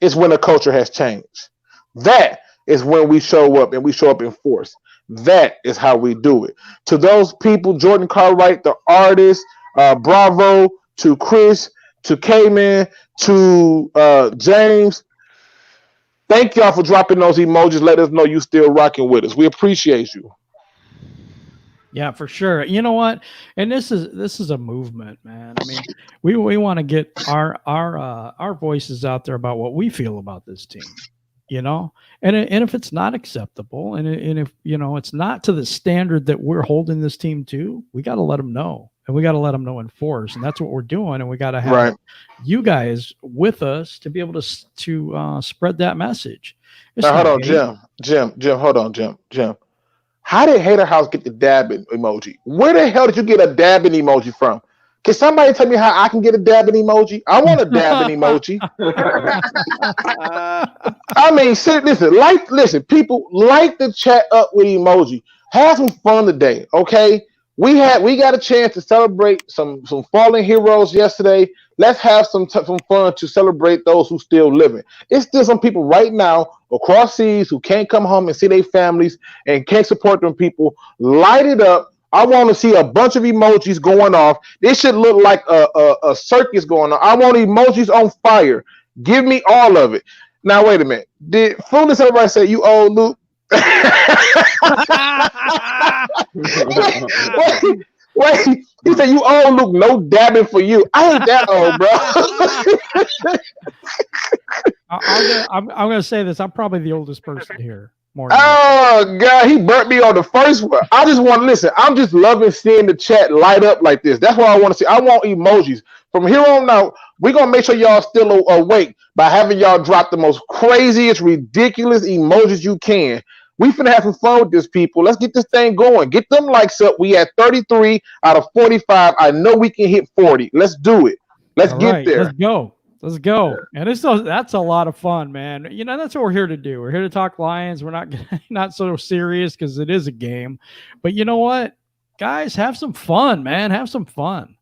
is when the culture has changed. That is when we show up, and we show up in force. That is how we do it. To those people, Jordan Cartwright, the artist, Bravo, to Chris, to K-Man, to James, thank y'all for dropping those emojis. Let us know you still rocking with us. We appreciate you. Yeah, for sure. You know what? And this is a movement, man. I mean, we want to get our voices out there about what we feel about this team. And if it's not acceptable, and if it's not to the standard that we're holding this team to, we got to let them know, and we got to let them know in force, and that's what we're doing. And we got to have you guys with us to be able to spread that message. Now, hold on, Jim. Hold on, Jim. How did Hater House get the dabbing emoji? Where the hell did you get a dabbing emoji from? Can somebody tell me how I can get a dabbing emoji? I want a dabbing emoji. I mean, listen, people, light the chat up with emoji. Have some fun today, okay? We got a chance to celebrate some fallen heroes yesterday. Let's have some fun to celebrate those who still living. It's still some people right now across seas who can't come home and see their families and can't support them people. Light it up. I want to see a bunch of emojis going off. This should look like a circus going on. I want emojis on fire. Give me all of it. Now, wait a minute. Did Foolish everybody say you old Luke? Wait. He said you old Luke. No dabbing for you. I ain't that old, bro. I'm gonna say this. I'm probably the oldest person here. Oh God, he burnt me on the first one. I just want to listen. I'm just loving seeing the chat light up like this. That's what I want to see. I want emojis. From here on out, we're gonna make sure y'all still awake by having y'all drop the most craziest, ridiculous emojis you can. We finna have some fun with this, people. Let's get this thing going. Get them likes up. We at 33 out of 45. I know we can hit 40. Let's do it. Let's get there. Let's go. And that's a lot of fun, man. That's what we're here to do. We're here to talk Lions. We're not so serious because it is a game. But you know what? Guys, have some fun, man. Have some fun.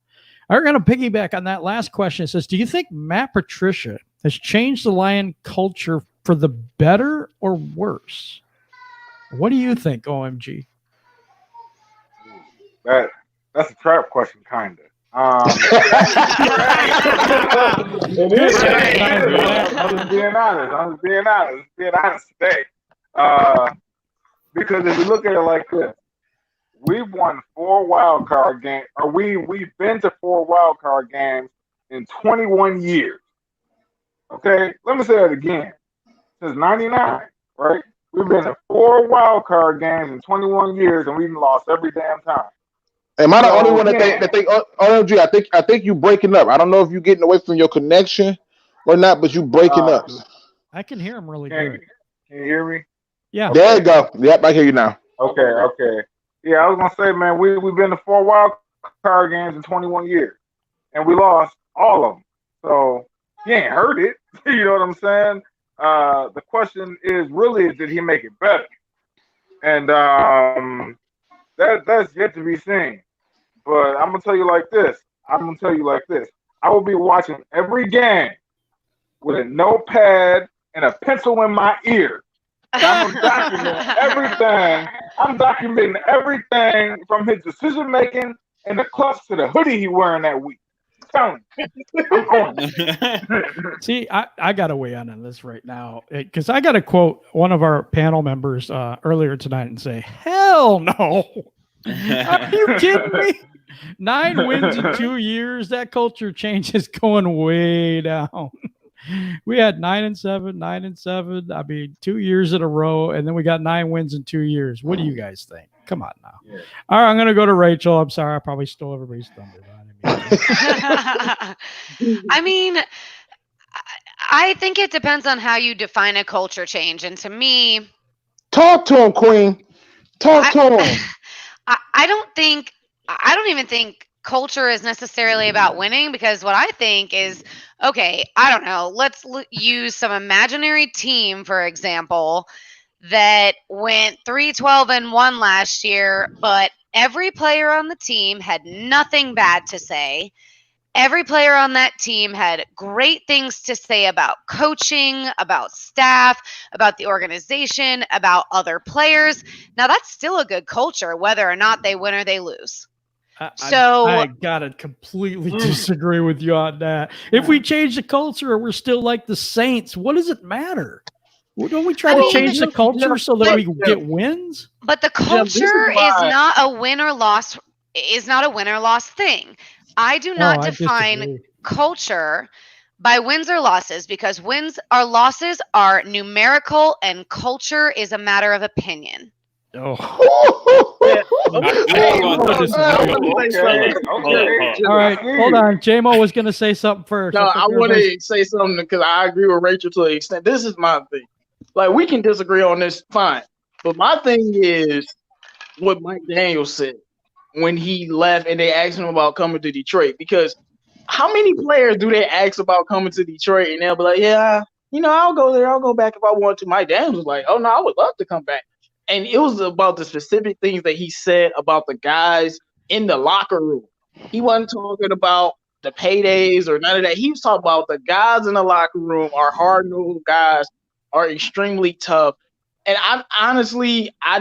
I'm going to piggyback on that last question. It says, do you think Matt Patricia has changed the Lion culture for the better or worse? What do you think, OMG? That's a trap question, kind of. It is. I'm just being honest today. Because if you look at it like this, we've won 4 wild card games, or we've been to 4 wild card games in 21 years. Okay, let me say that again. Since '99, right? We've been to 4 wild card games in 21 years, and we've lost every damn time. Am I the only one that think OMG? I think you breaking up. I don't know if you're getting away from your connection or not, but you breaking up. I can hear him really good. Can you hear me? Yeah. There you go. Yep, I hear you now. Okay. Yeah, I was gonna say, man, we've been to 4 wild card games in 21 years, and we lost all of them. So he ain't heard it. You know what I'm saying? The question is really, did he make it better? And that's yet to be seen. But I'm gonna tell you like this. I will be watching every game with a notepad and a pencil in my ear. I'm documenting everything. I'm documenting everything from his decision making and the clutch to the hoodie he wearing that week. I'm going. See, I got to weigh in on this right now because I got to quote one of our panel members earlier tonight and say, "Hell no! Are you kidding me? 9 wins in 2 years. That culture change is going way down." We had 9-7, 9-7. I mean, 2 years in a row, and then we got 9 wins in 2 years. What do you guys think? Come on now. Yeah. All right, I'm going to go to Rachel. I'm sorry, I probably stole everybody's thunder. I mean, I think it depends on how you define a culture change, and to me, talk to him, Queen. Talk to him. I don't even think culture is necessarily about winning, because what I think is, okay, I don't know, let's use some imaginary team, for example, that went 3-12-1 last year, but every player on the team had nothing bad to say. Every player on that team had great things to say about coaching, about staff, about the organization, about other players. Now, that's still a good culture, whether or not they win or they lose. I gotta completely disagree with you on that. If we change the culture, we're still like the Saints. What does it matter? Don't we try to change the culture so that we get wins? But the culture is not a win or loss. Is not a win or loss thing. I do not define culture by wins or losses, because wins or losses are numerical and culture is a matter of opinion. Oh. All right, hold on. J-Mo was going to say something first. No, I want to say something because I agree with Rachel to an extent. This is my thing. Like, we can disagree on this, fine. But my thing is what Mike Daniels said when he left and they asked him about coming to Detroit. Because how many players do they ask about coming to Detroit and they'll be like, yeah, I'll go there. I'll go back if I want to. Mike Daniels was like, oh, no, I would love to come back. And it was about the specific things that he said about the guys in the locker room. He wasn't talking about the paydays or none of that. He was talking about the guys in the locker room are hard-nosed guys, are extremely tough. And I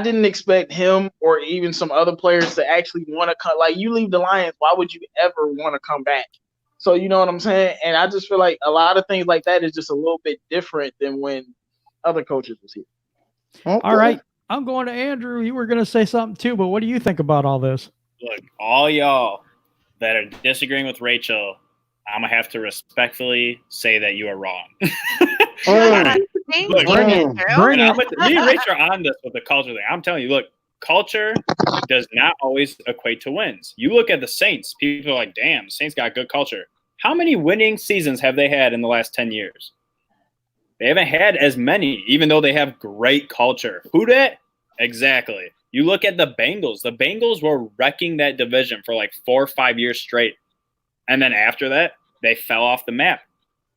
didn't expect him or even some other players to actually want to come. Like, you leave the Lions, why would you ever want to come back? So, you know what I'm saying? And I just feel like a lot of things like that is just a little bit different than when other coaches was here. Okay. All right. I'm going to Andrew. You were going to say something too, but what do you think about all this? Look, all y'all that are disagreeing with Rachel, I'm going to have to respectfully say that you are wrong. Thank you, Andrew. Me and Rachel are on this with the culture thing. I'm telling you, look, culture does not always equate to wins. You look at the Saints, people are like, damn, the Saints got good culture. How many winning seasons have they had in the last 10 years? They haven't had as many, even though they have great culture. Who dat? Exactly. You look at the Bengals. The Bengals were wrecking that division for like 4 or 5 years straight. And then after that, they fell off the map.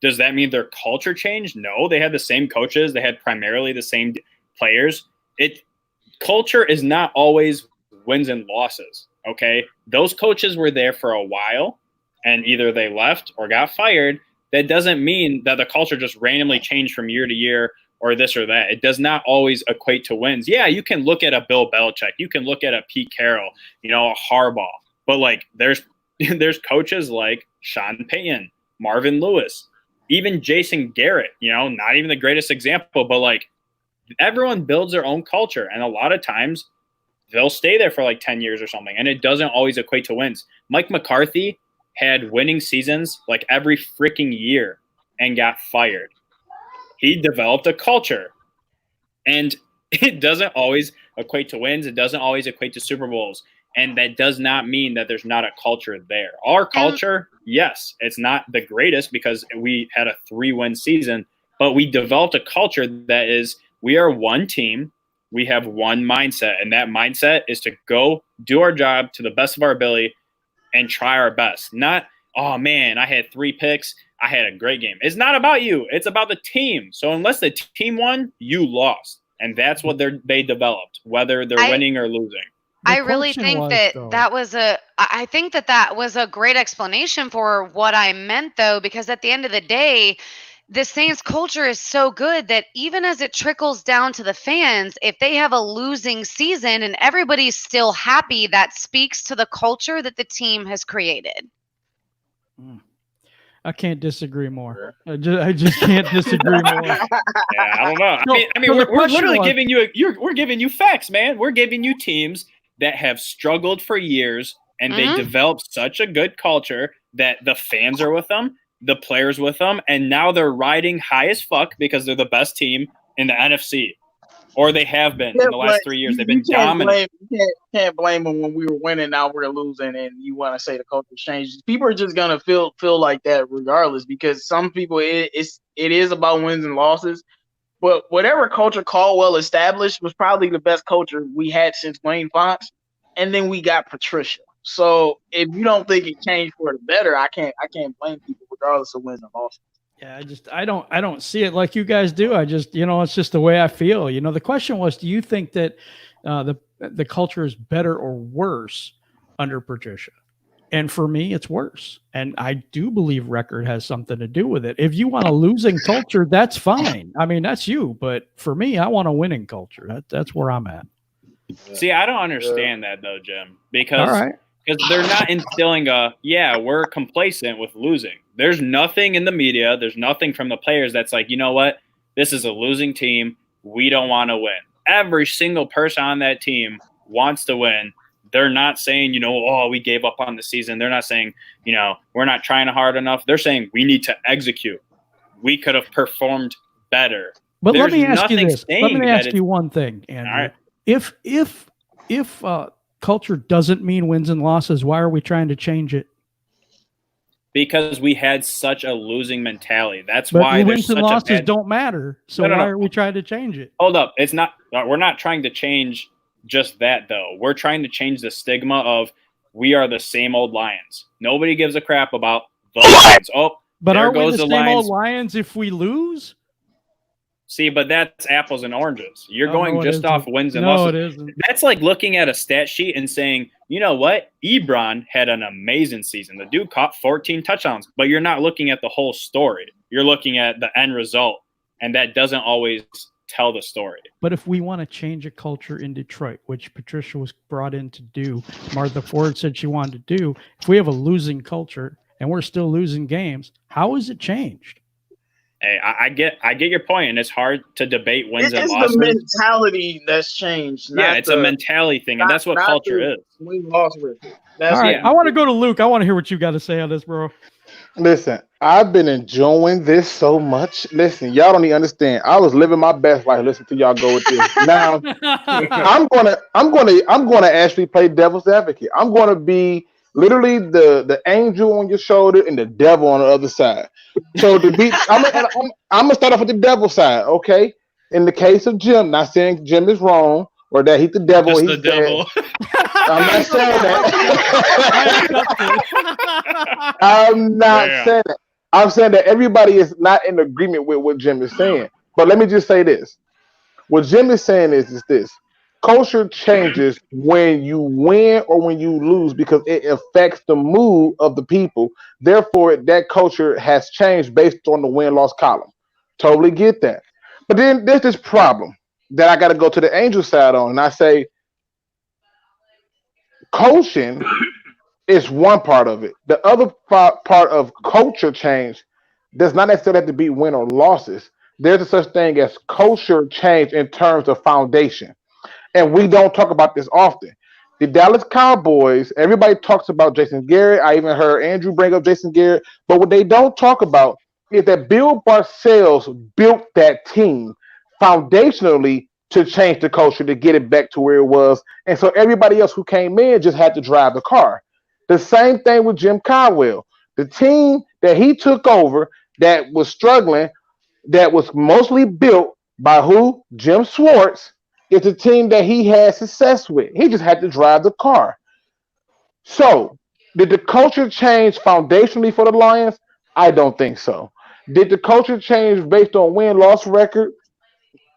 Does that mean their culture changed? No, they had the same coaches. They had primarily the same players. Culture is not always wins and losses, okay? Those coaches were there for a while, and either they left or got fired. That doesn't mean that the culture just randomly changed from year to year or this or that. It does not always equate to wins. Yeah, you can look at a Bill Belichick. You can look at a Pete Carroll, a Harbaugh. But, like, there's coaches like Sean Payton, Marvin Lewis, even Jason Garrett, not even the greatest example, but, like, everyone builds their own culture. And a lot of times they'll stay there for like 10 years or something. And it doesn't always equate to wins. Mike McCarthy had winning seasons like every freaking year and got fired. He developed a culture. And it doesn't always equate to wins. It doesn't always equate to Super Bowls. And that does not mean that there's not a culture there. Our culture, yes, it's not the greatest because we had a 3-win season, but we developed a culture that is, we are one team. We have one mindset, and that mindset is to go do our job to the best of our ability and try our best. Not, oh, man, I had 3 picks. I had a great game. It's not about you. It's about the team. So unless the team won, you lost. And that's what they developed, whether they're winning or losing. I really think that was a great explanation for what I meant, though, because at the end of the day, the Saints culture is so good that even as it trickles down to the fans, if they have a losing season and everybody's still happy, that speaks to the culture that the team has created. I can't disagree more. I just can't disagree more. Yeah, I don't know. I mean, we're literally giving you we're giving you facts, man. We're giving you teams that have struggled for years and they developed such a good culture that the fans are with them, the players with them, and now they're riding high as fuck because they're the best team in the NFC. Or they have been in the last 3 years. They've been dominant. You can't blame them when we were winning, now we're losing, and you want to say the culture changed. People are just going to feel like that regardless, because some people, it is about wins and losses. But whatever culture Caldwell established was probably the best culture we had since Wayne Fontes. And then we got Patricia. So if you don't think it changed for the better, I can't blame people regardless of wins and losses. Yeah, I don't see it like you guys do. I just, it's just the way I feel. The question was, do you think that the culture is better or worse under Patricia? And for me, it's worse. And I do believe record has something to do with it. If you want a losing culture, that's fine. I mean, that's you. But for me, I want a winning culture. That's where I'm at. See, I don't understand that, though, Jim, because they're not instilling we're complacent with losing. There's nothing in the media. There's nothing from the players that's like, you know what? This is a losing team. We don't want to win. Every single person on that team wants to win. They're not saying, oh, we gave up on the season. They're not saying, we're not trying hard enough. They're saying we need to execute. We could have performed better. But There's let me ask you nothing this. Let saying me that ask you one thing, Andrew. All right. If culture doesn't mean wins and losses, why are we trying to change it? Because we had such a losing mentality. That's But why there's wins such and a losses bad... don't matter. So No. why are we trying to change it? Hold up. It's not. We're not trying to change just that, though. We're trying to change the stigma of we are the same old Lions. Nobody gives a crap about the Lions. Oh, but there aren't we goes the the same old Lions. Lions if we lose? See, but that's apples and oranges. You're Oh, going no, it just off isn't. wins and No, losses. it isn't. That's like looking at a stat sheet and saying, you know what? Ebron had an amazing season. The dude caught 14 touchdowns, but you're not looking at the whole story. You're looking at the end result, and that doesn't always tell the story. But if we want to change a culture in Detroit, which Patricia was brought in to do, Martha Ford said she wanted to do, if we have a losing culture and we're still losing games, how is it changed? Hey, I get your point, and it's hard to debate wins and It's losses. the mentality that's changed. Yeah, it's a mentality thing, and that's what culture is. Win-loss record. That's All right, yeah. I want to go to Luke. I want to hear what you got to say on this, bro. Listen, I've been enjoying this so much. Listen, y'all don't even understand. I was living my best life. Listen to y'all go with this. Now, I'm gonna actually play devil's advocate. I'm gonna be literally the angel on your shoulder and the devil on the other side. So I'm gonna start off with the devil side, okay? In the case of Jim, not saying Jim is wrong or that he's the devil. Just he's the devil. I'm not saying that. I'm not saying that. I'm saying that everybody is not in agreement with what Jim is saying. But let me just say this. What Jim is saying is this. Culture changes when you win or when you lose because it affects the mood of the people. Therefore, that culture has changed based on the win-loss column. Totally get that. But then there's this problem that I got to go to the angel side on. And I say, coaching is one part of it. The other part of culture change does not necessarily have to be win or losses. There's a such thing as culture change in terms of foundation. And we don't talk about this often. The Dallas Cowboys, everybody talks about Jason Garrett. I even heard Andrew bring up Jason Garrett. But what they don't talk about is that Bill Parcells built that team foundationally to change the culture, to get it back to where it was. And so everybody else who came in just had to drive the car. The same thing with Jim Caldwell. The team that he took over that was struggling, that was mostly built by who? Jim Schwartz. It's a team that he had success with. He just had to drive the car. So, did the culture change foundationally for the Lions? I don't think so. Did the culture change based on win-loss record?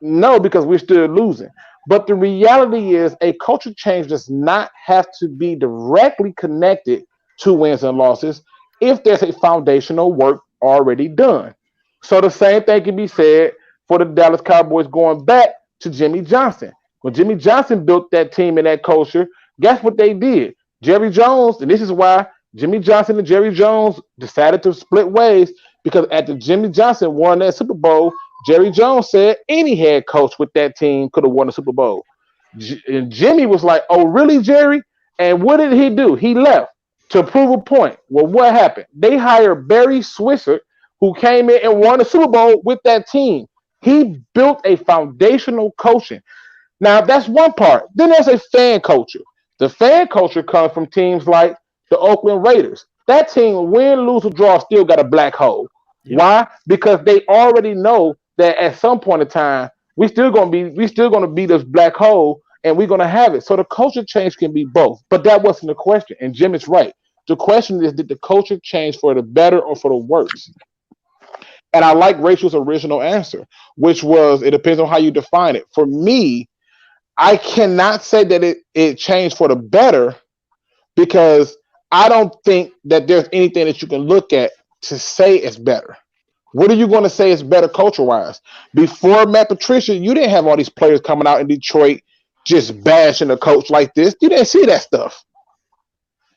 No, because we're still losing. But the reality is a culture change does not have to be directly connected to wins and losses if there's a foundational work already done. So the same thing can be said for the Dallas Cowboys going back to Jimmy Johnson. When Jimmy Johnson built that team and that culture, guess what they did? Jerry Jones, and this is why Jimmy Johnson and Jerry Jones decided to split ways, because after Jimmy Johnson won that Super Bowl, Jerry Jones said any head coach with that team could have won the Super Bowl. And Jimmy was like, oh, really, Jerry? And what did he do? He left to prove a point. Well, what happened? They hired Barry Switzer, who came in and won the Super Bowl with that team. He built a foundational coaching. Now, that's one part. Then there's a fan culture. The fan culture comes from teams like the Oakland Raiders. That team, win, lose, or draw, still got a black hole. Yep. Why? Because they already know that at some point in time, we still gonna be this black hole, and we're gonna have it. So the culture change can be both. But that wasn't the question. And Jim is right. The question is, did the culture change for the better or for the worse? And I like Rachel's original answer, which was, it depends on how you define it. For me, I cannot say that it changed for the better, because I don't think that there's anything that you can look at to say it's better. What are you going to say is better culture-wise? Before Matt Patricia, you didn't have all these players coming out in Detroit just bashing a coach like this. You didn't see that stuff.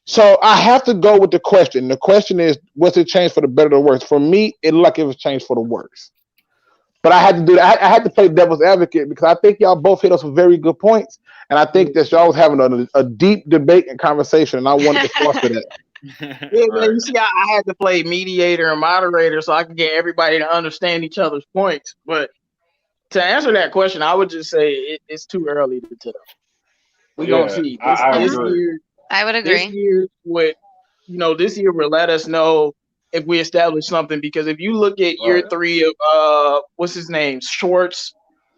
So I have to go with the question. The question is, was it changed for the better or worse? For me, it looked like it was changed for the worse. But I had to do that. I had to play devil's advocate because I think y'all both hit us with very good points, and I think that y'all was having a deep debate and conversation, and I wanted to foster that. Yeah, man. You see, I had to play mediator and moderator so I could get everybody to understand each other's points. But to answer that question, I would just say it's too early to tell. We're gonna see. This year, I would agree. This year will let us know if we establish something. Because if you look at year 3 of what's his name, Schwartz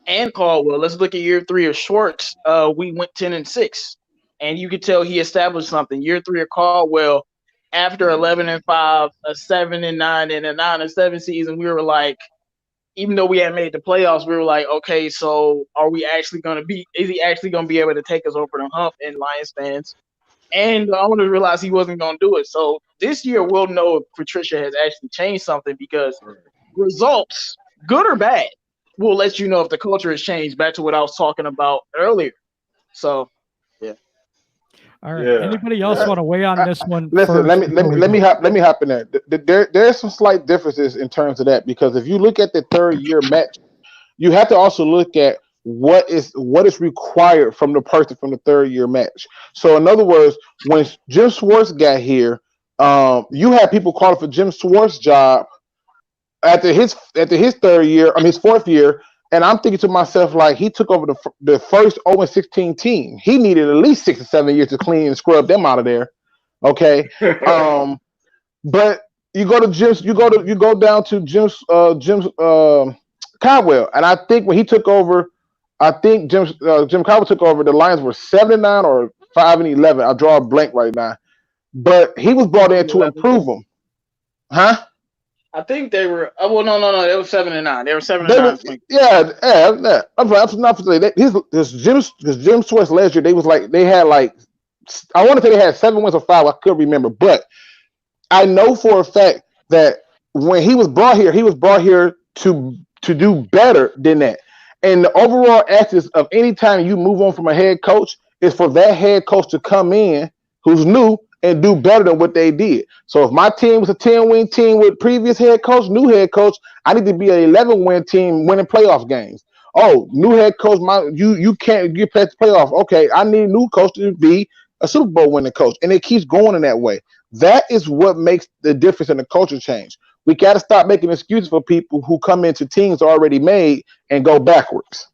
and Caldwell, let's look at year 3 of Schwartz. We went 10-6, and you could tell he established something. Year 3 of Caldwell, after 11-5, a 7-9, and a 9-7 season, we were like, even though we had made the playoffs, we were like, okay, so are we actually going to be? Is he actually going to be able to take us over the hump in Lions fans? And the owners realized he wasn't going to do it. So this year we'll know if Patricia has actually changed something, because results, good or bad, will let you know if the culture has changed. Back to what I was talking about earlier. So, yeah. All right. Yeah. Anybody else want to weigh on this one? Listen, let me hop in there. There's some slight differences in terms of that, because if you look at the third year match, you have to also look at what is required from the person from the third year match. So in other words, when Jim Schwartz got here, you had people calling for Jim Schwartz's job after his third year, his fourth year. And I'm thinking to myself, like, he took over the first 0-16 team. He needed at least 6 or 7 years to clean and scrub them out of there. Okay. But you go down to Jim's Caldwell. And I think when he took over, Jim Caldwell took over, the Lions were 7-9 or 5-11. I'll draw a blank right now. But he was brought in to improve them. Huh? I think they were. Oh, well, no. They were 7-9. They were 7-9. Yeah. I'm not for that. Jim Schwartz last year, they had I want to say they had 7 wins or 5. I couldn't remember, but I know for a fact that when he was brought here to do better than that. And the overall essence of any time you move on from a head coach is for that head coach to come in who's new and do better than what they did. So if my team was a 10-win team with previous head coach, new head coach, I need to be an 11-win team winning playoff games. Oh, new head coach, you can't get past the playoff. Okay, I need a new coach to be a Super Bowl winning coach. And it keeps going in that way. That is what makes the difference in the culture change. We got to stop making excuses for people who come into teams already made and go backwards.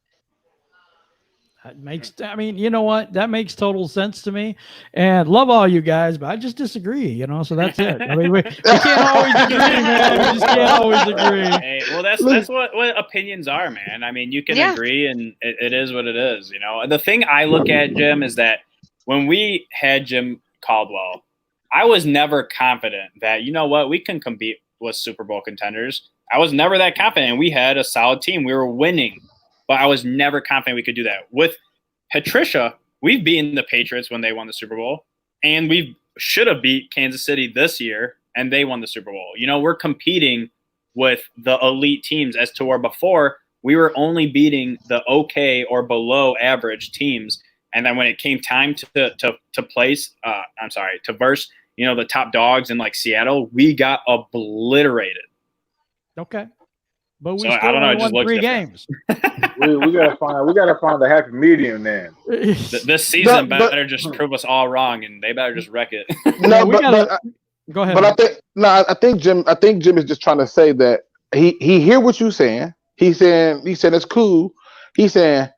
You know what? That makes total sense to me, and love all you guys, but I just disagree, so that's it. We can't always agree, man. We just can't always agree. Hey, well, that's what opinions are, man. You can agree, and it is what it is, The thing I look at, Jim, is that when we had Jim Caldwell, I was never confident that, we can compete with Super Bowl contenders. I was never that confident. We had a solid team. We were winning. But I was never confident we could do that. With Patricia, we've beaten the Patriots when they won the Super Bowl, and we should have beat Kansas City this year, and they won the Super Bowl. We're competing with the elite teams, as to where before we were only beating the okay or below average teams. And then when it came time to verse, the top dogs in Seattle, we got obliterated. Okay. But we still won 3 games. we gotta find a happy medium then. This season better just prove us all wrong, and they better just wreck it. Go ahead. But I think Jim is just trying to say that he hear what you're saying. He's saying it's cool. He's saying,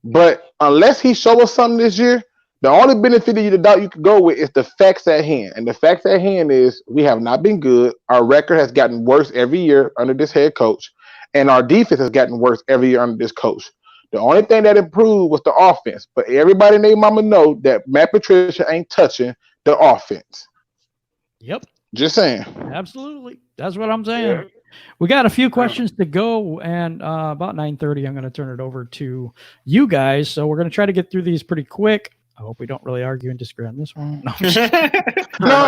but unless he show us something this year, the only benefit of the doubt you can go with is the facts at hand. And the facts at hand is we have not been good. Our record has gotten worse every year under this head coach. And our defense has gotten worse every year under this coach. The only thing that improved was the offense. But everybody and their mama know that Matt Patricia ain't touching the offense. Yep. Just saying. Absolutely. That's what I'm saying. Yeah. We got a few questions to go, and about 9:30, I'm going to turn it over to you guys. So we're going to try to get through these pretty quick. I hope we don't really argue and disagree on this one. No,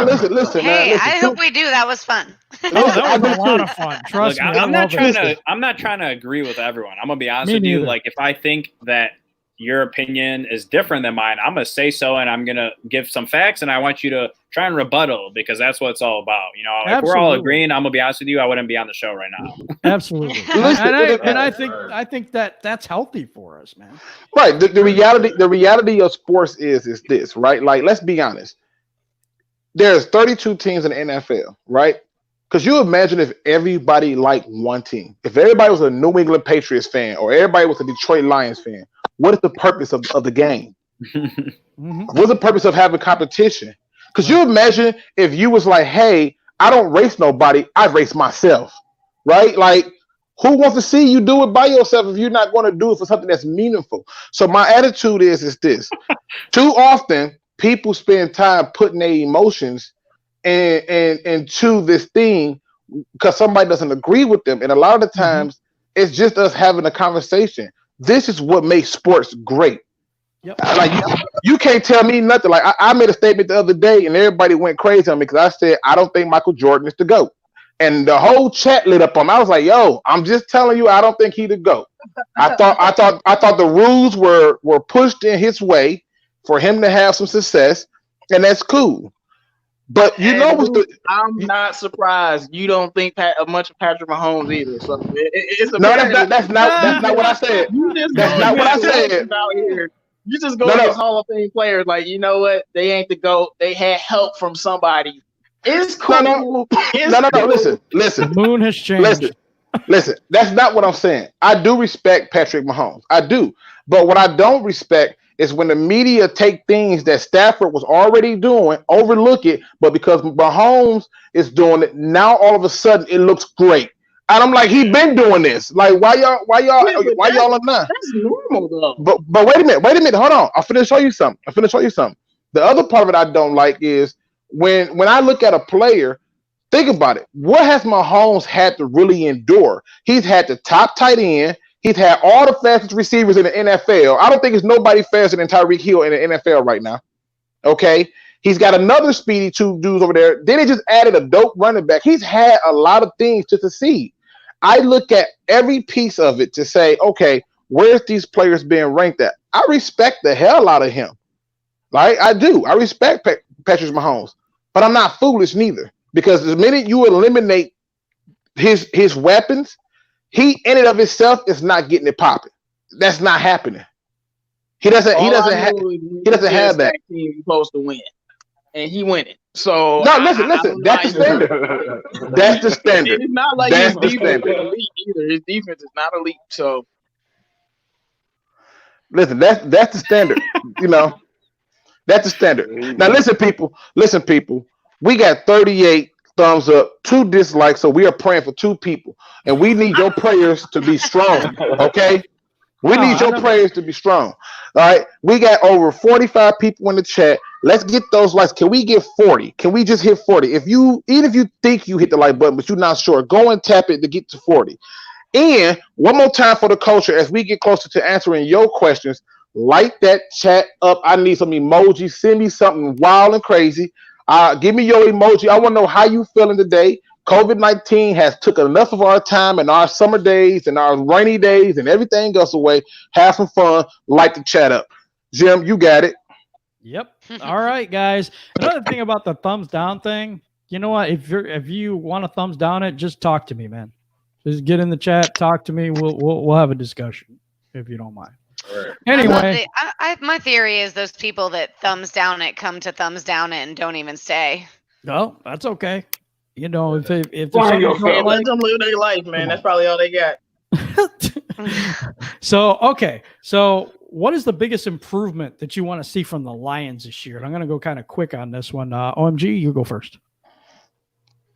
listen. Hey, I hope we do. That was fun. That was a lot of fun. Trust me. I'm not trying to agree with everyone. I'm gonna be honest with you. If I think that your opinion is different than mine, I'm going to say so, and I'm going to give some facts, and I want you to try and rebuttal, because that's what it's all about. You know, if we're all agreeing, I'm going to be honest with you, I wouldn't be on the show right now. Absolutely. and I think that's healthy for us, man. Right. The reality of sports is this, right? Like, let's be honest. There's 32 teams in the NFL, right? Because you imagine if everybody liked one team. If everybody was a New England Patriots fan or everybody was a Detroit Lions fan, what is the purpose of the game? What's the purpose of having competition? Because you imagine if you was like, hey, I don't race nobody, I race myself, right? Like, who wants to see you do it by yourself if you're not going to do it for something that's meaningful? So my attitude is this. Too often, people spend time putting their emotions into this thing because somebody doesn't agree with them. And a lot of the times, it's just us having a conversation. This is what makes sports great. Yep. Like you can't tell me nothing. Like I made a statement the other day, and everybody went crazy on me because I said I don't think Michael Jordan is the GOAT. And the whole chat lit up on me. I was like, "Yo, I'm just telling you, I don't think he the GOAT." I thought the rules were pushed in his way for him to have some success, and that's cool. But you know what? I'm not surprised you don't think much of Patrick Mahomes either. So it's that's not what I said. That's not what I said. You just go to these Hall of Fame players like, you know what? They ain't the GOAT. They had help from somebody. It's cool. No. Listen. The moon has changed. Listen. That's not what I'm saying. I do respect Patrick Mahomes. I do. But what I don't respect is when the media take things that Stafford was already doing, overlook it, but because Mahomes is doing it, now all of a sudden it looks great. And I'm like, he been doing this. Like, why y'all are not? That's normal though. But wait a minute, hold on. I'm finna show you something. The other part of it I don't like is when I look at a player, think about it. What has Mahomes had to really endure? He's had the top tight end. He's had all the fastest receivers in the NFL. I don't think there's nobody faster than Tyreek Hill in the NFL right now. Okay? He's got another speedy two dudes over there. Then he just added a dope running back. He's had a lot of things to succeed. I look at every piece of it to say, okay, where's these players being ranked at? I respect the hell out of him. Right? I do. I respect Patrick Mahomes. But I'm not foolish neither. Because the minute you eliminate his weapons, he in and of himself is not getting it popping. That's not happening. He doesn't have that. Team supposed to win, and he winning. So no, listen. That's the standard. That's the standard. It's not like his defense is elite either. His defense is not elite. So listen, that's the standard. You know, that's the standard. Now listen, people. We got 38 thumbs up, 2 dislikes, so we are praying for 2 people, and we need your prayers to be strong. Okay, we need your prayers to be strong. All right, we got over 45 people in the chat. Let's get those likes. Can we get 40? Can we just hit 40? Even if you think you hit the like button, but you're not sure, go and tap it to get to 40. And one more time for the culture, as we get closer to answering your questions, light that chat up. I need some emojis. Send me something wild and crazy. Give me your emoji. I want to know how you feeling today. COVID-19 has took enough of our time and our summer days and our rainy days and everything else away. Have some fun. Light the chat up. Jim, you got it. Yep. All right, guys. Another thing about the thumbs down thing, you know what? If you want to thumbs down it, just talk to me, man. Just get in the chat, talk to me. We'll have a discussion if you don't mind. Right. Anyway, my theory is those people that thumbs down it come to thumbs down it and don't even stay. No, that's okay. You know, if there's let them live their life, man. That's probably all they got. So what is the biggest improvement that you want to see from the Lions this year? And I'm going to go kind of quick on this one. OMG, you go first.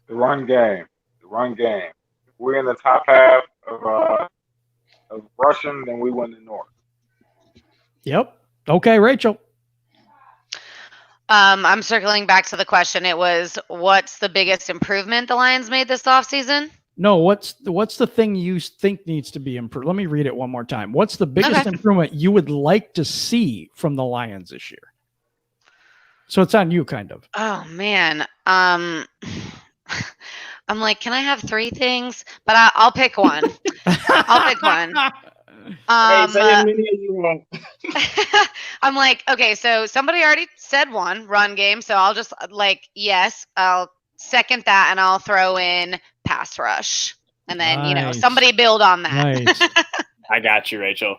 The run game. If we're in the top half of rushing, then we win the North. Yep. Okay, Rachel. I'm circling back to the question. It was, what's the biggest improvement the Lions made this offseason? No, what's the thing you think needs to be improved? Let me read it one more time. What's the biggest improvement you would like to see from the Lions this year? So it's on you, kind of. Oh, man. I'm like, can I have 3 things? But I'll pick one. I'll pick one. Hey, say as many as you want. I'm like, okay, so somebody already said one run game, so I'll just yes, I'll second that, and I'll throw in pass rush, and then Nice. somebody build on that. Nice. I got you, Rachel.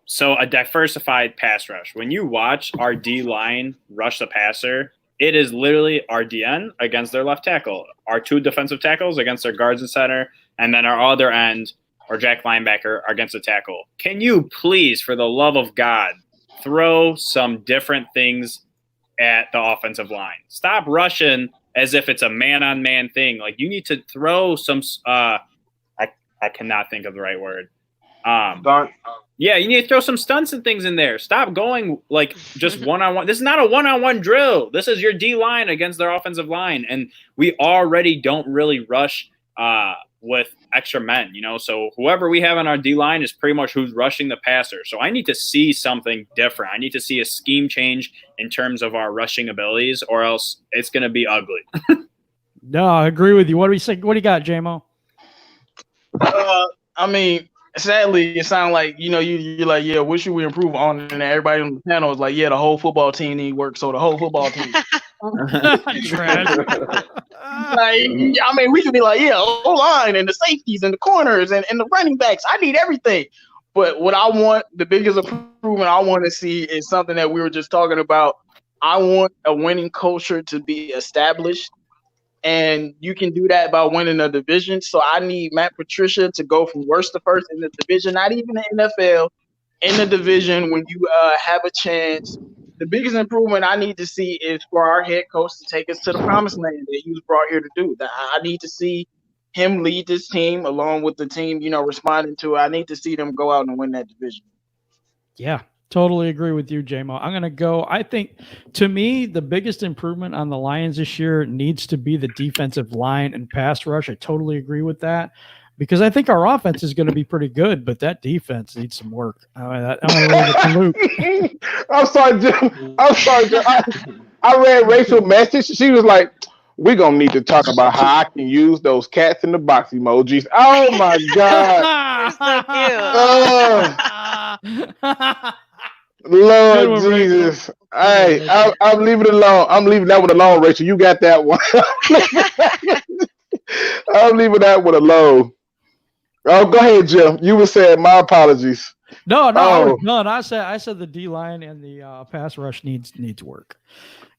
So a diversified pass rush. When you watch our D line rush the passer, it is literally our DN against their left tackle, our 2 defensive tackles against their guards and center, and then our other end, or jack linebacker, against the tackle. Can you please, for the love of God, throw some different things at the offensive line? Stop rushing as if it's a man-on-man thing. Like, you need to throw some I cannot think of the right word. Stunt. Yeah, you need to throw some stunts and things in there. Stop going like just one-on-one. This is not a one-on-one drill. This is your D-line against their offensive line. And we already don't really rush with extra men, So whoever we have on our D-line is pretty much who's rushing the passer. So I need to see something different. I need to see a scheme change in terms of our rushing abilities, or else it's going to be ugly. No, I agree with you. What do we say? What do you got, JMO? I mean, sadly, it sounds like you're like, yeah, what should we improve on? And everybody on the panel is like, yeah, the whole football team need work. So the whole football team. Trash. I mean, we should be like, yeah, O-line and the safeties and the corners and the running backs. I need everything. But what I want, the biggest improvement I want to see is something that we were just talking about. I want a winning culture to be established. And you can do that by winning a division. So I need Matt Patricia to go from worst to first in the division, not even the NFL, in the division when you have a chance. The biggest improvement I need to see is for our head coach to take us to the promised land that he was brought here to do. I need to see him lead this team along with the team, responding to it. I need to see them go out and win that division. Yeah, totally agree with you, JMO. I'm going to go. I think, to me, the biggest improvement on the Lions this year needs to be the defensive line and pass rush. I totally agree with that, because I think our offense is going to be pretty good, but that defense needs some work. I'm going to leave it to Luke. I'm sorry, Jim. I read Rachel's message. She was like, we're going to need to talk about how I can use those cats in the box emojis. Oh, my God. They're so cute. Lord Jesus. Hey, I'm leaving it alone. I'm leaving that one alone, Rachel. You got that one. I'm leaving that one alone. Oh, go ahead, Jim. You were saying, my apologies. No, I was done. I said the D line and the pass rush needs work,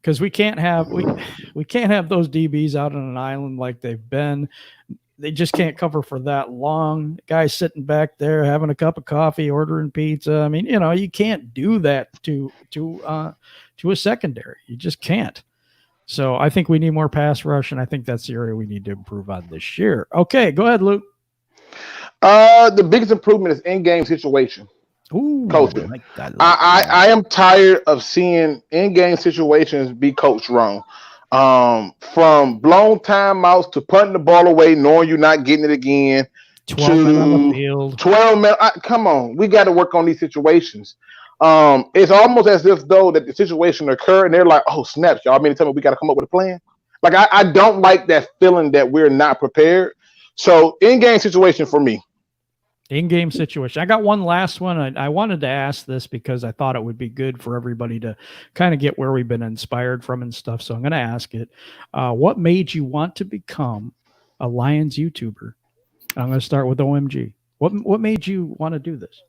because we can't have those DBs out on an island like they've been. They just can't cover for that long. Guys sitting back there having a cup of coffee, ordering pizza. I mean, you can't do that to a secondary. You just can't. So I think we need more pass rush, and I think that's the area we need to improve on this year. Okay, go ahead, Luke. The biggest improvement is in-game situation. Ooh, coaching. I like that. I am tired of seeing in-game situations be coached wrong. From blown timeouts to punting the ball away, knowing you're not getting it again. 12 men on the field. 12 men. Come on, we got to work on these situations. It's almost as if though that the situation occurred and they're like, "Oh snaps, y'all mean to tell me we got to come up with a plan?" Like I don't like that feeling that we're not prepared. So in-game situation for me. In-game situation. I got one last one. I wanted to ask this because I thought it would be good for everybody to kind of get where we've been inspired from and stuff. So I'm going to ask it. What made you want to become a Lions YouTuber? I'm going to start with OMG. What made you want to do this?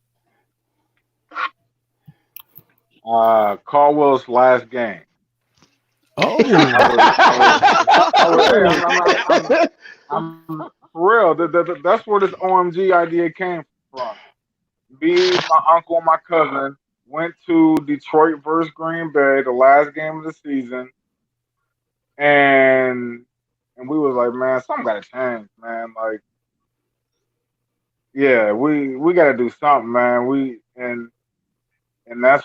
Caldwell's last game. Oh, I'm for real. That's where this OMG idea came from. Me, my uncle, and my cousin went to Detroit versus Green Bay, the last game of the season, and we was like, man, something got to change, man. Like, yeah, we got to do something, man. And that's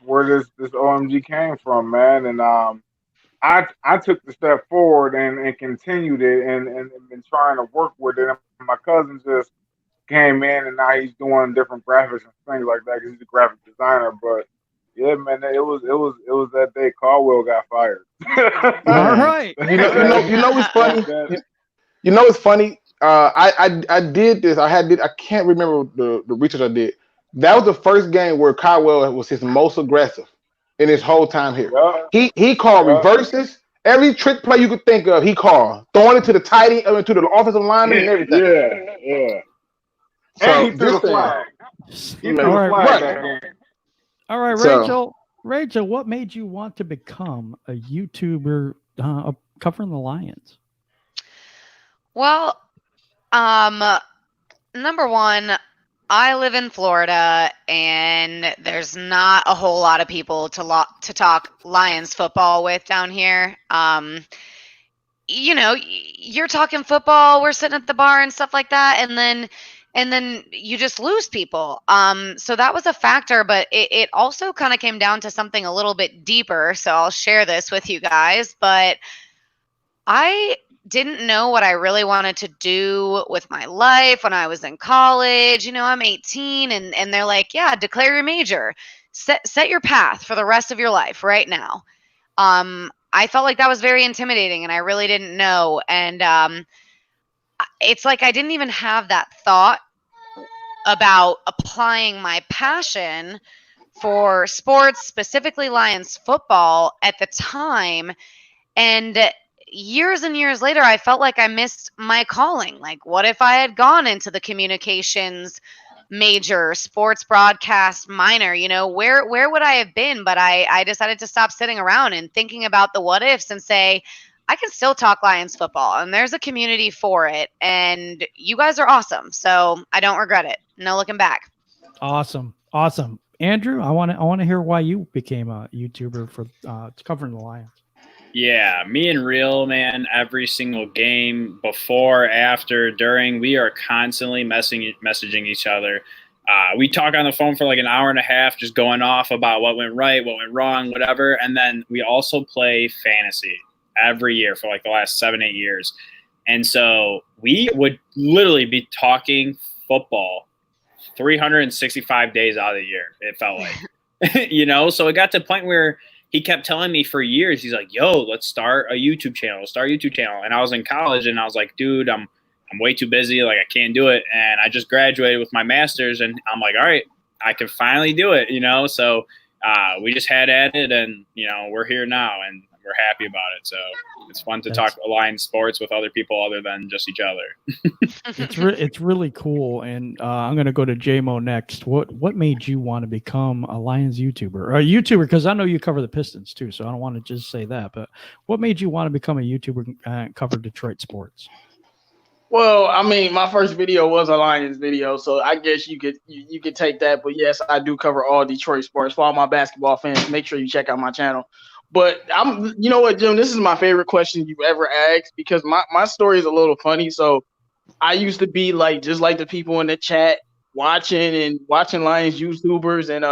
where this OMG came from, man. And I took the step forward and continued it and been trying to work with it. And my cousin just came in and now he's doing different graphics and things like that because he's a graphic designer. But yeah, man, it was that day Caldwell got fired. All right. You know what's funny? You know what's funny? I did this. I can't remember the research I did. That was the first game where Caldwell was his most aggressive in his whole time here. Yeah. He called reverses. Every trick play you could think of, he called. Throwing it to the tight end, to the offensive lineman and everything. Yeah. So And he threw the flag. He threw the flag that game. All right, So- Rachel, what made you want to become a YouTuber covering the Lions? Well, number one, I live in Florida, and there's not a whole lot of people to talk Lions football with down here. You know, you're talking football, we're sitting at the bar and stuff like that, and then you just lose people. So that was a factor, but it also kind of came down to something a little bit deeper. So I'll share this with you guys, but I didn't know what I really wanted to do with my life when I was in college. You know, I'm 18 and they're like, yeah, declare your major, set your path for the rest of your life right now. I felt like that was very intimidating and I really didn't know. And it's like I didn't even have that thought about applying my passion for sports, specifically Lions football at the time. And years and years later, I felt like I missed my calling. Like, what if I had gone into the communications major, sports broadcast minor? You know, where would I have been? But I decided to stop sitting around and thinking about the what ifs and say, I can still talk Lions football, and there's a community for it, and you guys are awesome. So I don't regret it. No looking back. Awesome. Andrew, I want to hear why you became a YouTuber for covering the Lions. Yeah, me and Real, man, every single game, before, after, during, we are constantly messaging each other. We talk on the phone for like an hour and a half, just going off about what went right, what went wrong, whatever. And then we also play fantasy every year for like the last 7-8 years. And so we would literally be talking football 365 days out of the year, it felt like. You know, so it got to the point where he kept telling me for years, he's like, yo, let's start a YouTube channel. And I was in college and I was like, dude, I'm way too busy. Like, I can't do it. And I just graduated with my master's and I'm like, all right, I can finally do it, you know? So we just had at it and, you know, we're here now and we're happy about it. So it's fun to talk Lions sports with other people other than just each other. It's really cool. And I'm going to go to JMO next. What made you want to become a Lions YouTuber? Or a YouTuber, because I know you cover the Pistons too, so I don't want to just say that. But what made you want to become a YouTuber and cover Detroit sports? Well, I mean, my first video was a Lions video, so I guess you could take that. But yes, I do cover all Detroit sports. For all my basketball fans, make sure you check out my channel. But you know what, Jim, this is my favorite question you ever asked because my story is a little funny. So I used to be like, just like the people in the chat watching Lions YouTubers. And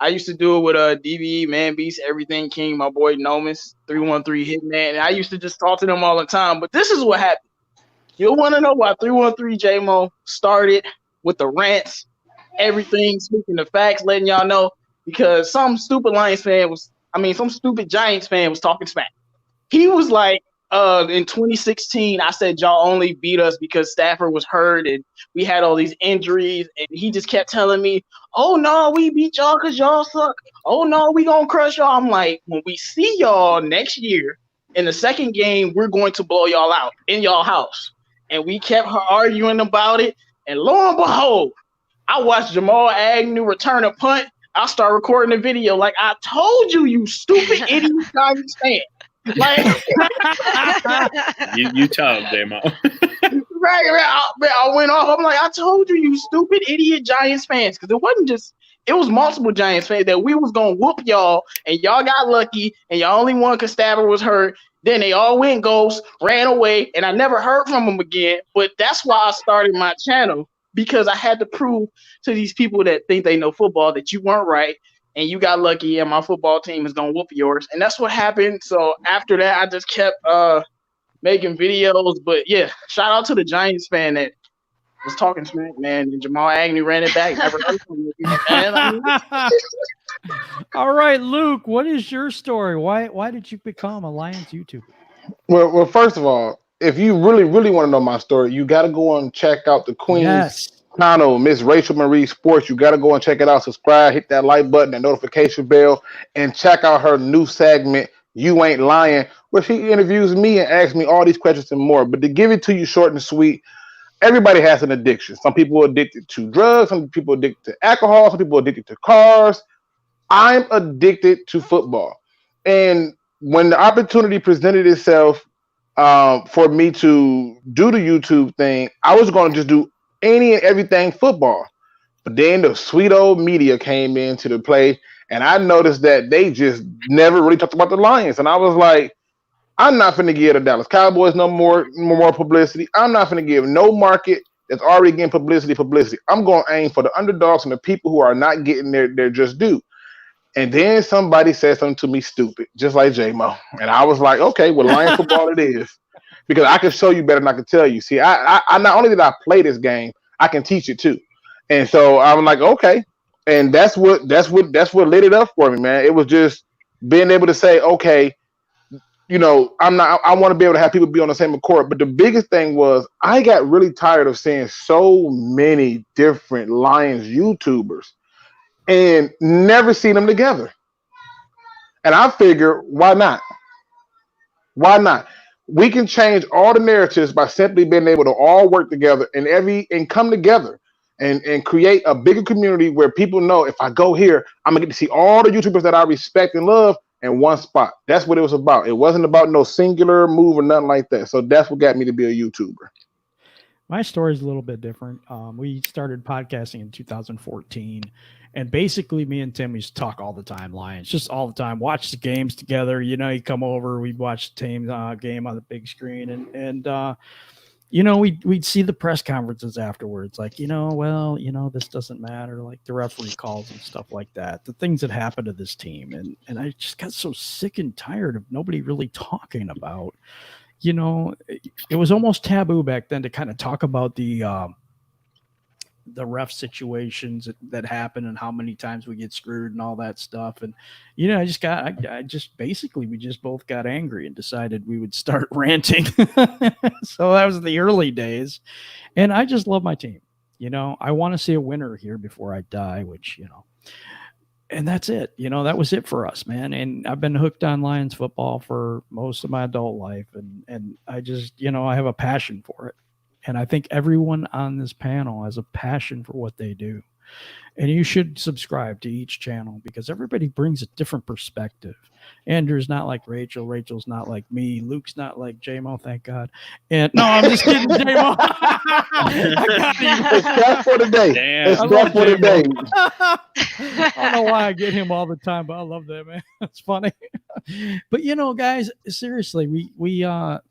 I used to do it with DVE, Man Beast, Everything King, my boy Nomis, 313 Hitman. And I used to just talk to them all the time. But this is what happened. You'll want to know why 313 JMO started with the rants, everything, speaking the facts, letting y'all know, because some stupid Giants fan was talking smack. He was like, in 2016, I said y'all only beat us because Stafford was hurt and we had all these injuries. And he just kept telling me, oh, no, we beat y'all because y'all suck. Oh, no, we going to crush y'all. I'm like, when we see y'all next year in the second game, we're going to blow y'all out in y'all house. And we kept arguing about it. And lo and behold, I watched Jamal Agnew return a punt. I start recording the video like I told you, you stupid idiot Giants fan. Like you tell him, J-Mo. right. I went off. I'm like, I told you, you stupid idiot Giants fans, because it was multiple Giants fans that we was gonna whoop y'all, and y'all got lucky, and y'all only won because Stafford was hurt. Then they all went ghost, ran away, and I never heard from them again. But that's why I started my channel, because I had to prove to these people that think they know football that you weren't right and you got lucky and my football team is going to whoop yours. And that's what happened. So after that, I just kept making videos. But, yeah, shout out to the Giants fan that was talking smack, man. And Jamal Agnew ran it back. Never heard from him, man. All right, Luke, what is your story? Why did you become a Lions YouTuber? Well, first of all, if you really, really want to know my story, you got to go and check out the Queen's channel, Miss Rachel Marie Sports. You got to go and check it out. Subscribe, hit that like button, that notification bell, and check out her new segment, You Ain't Lying, where she interviews me and asks me all these questions and more. But to give it to you short and sweet, everybody has an addiction. Some people are addicted to drugs. Some people are addicted to alcohol. Some people are addicted to cars. I'm addicted to football. And when the opportunity presented itself for me to do the YouTube thing, I was going to just do any and everything football. But then the sweet old media came into the play, and I noticed that they just never really talked about the Lions. And I was like, I'm not finna give the Dallas Cowboys no more publicity. I'm not finna give no market that's already getting publicity. I'm going to aim for the underdogs and the people who are not getting their just due. And then somebody said something to me stupid, just like J-Mo. And I was like, okay, well, Lion football it is. Because I can show you better than I can tell you. See, I not only did I play this game, I can teach it too. And so I'm like, okay. And that's what lit it up for me, man. It was just being able to say, okay, you know, I want to be able to have people be on the same accord. But the biggest thing was I got really tired of seeing so many different Lions YouTubers and never seen them together. And I figure, why not? Why not? We can change all the narratives by simply being able to all work together and come together and create a bigger community where people know if I go here, I'm gonna get to see all the YouTubers that I respect and love in one spot. That's what it was about. It wasn't about no singular move or nothing like that. So that's what got me to be a YouTuber. My story is a little bit different. We started podcasting in 2014, and basically me and Tim used to talk all the time, Lions, just all the time, watch the games together. You know, he'd come over, we'd watch the team game on the big screen, and you know, we'd see the press conferences afterwards, like, you know, well, you know, this doesn't matter, like the referee calls and stuff like that, the things that happened to this team, and I just got so sick and tired of nobody really talking about. You know, it was almost taboo back then to kind of talk about the ref situations that happen and how many times we get screwed and all that stuff. And, you know, we just both got angry and decided we would start ranting. So that was the early days. And I just love my team. You know, I want to see a winner here before I die, which, you know, and that's it. You know, that was it for us, man. And I've been hooked on Lions football for most of my adult life. And I just, you know, I have a passion for it. And I think everyone on this panel has a passion for what they do. And you should subscribe to each channel because everybody brings a different perspective. Andrew's not like Rachel. Rachel's not like me. Luke's not like J-Mo, thank God. And no, I'm just kidding, J-Mo. It's that for the day. It's that for the day. I don't know why I get him all the time, but I love that, man. It's funny. But, you know, guys, seriously, we are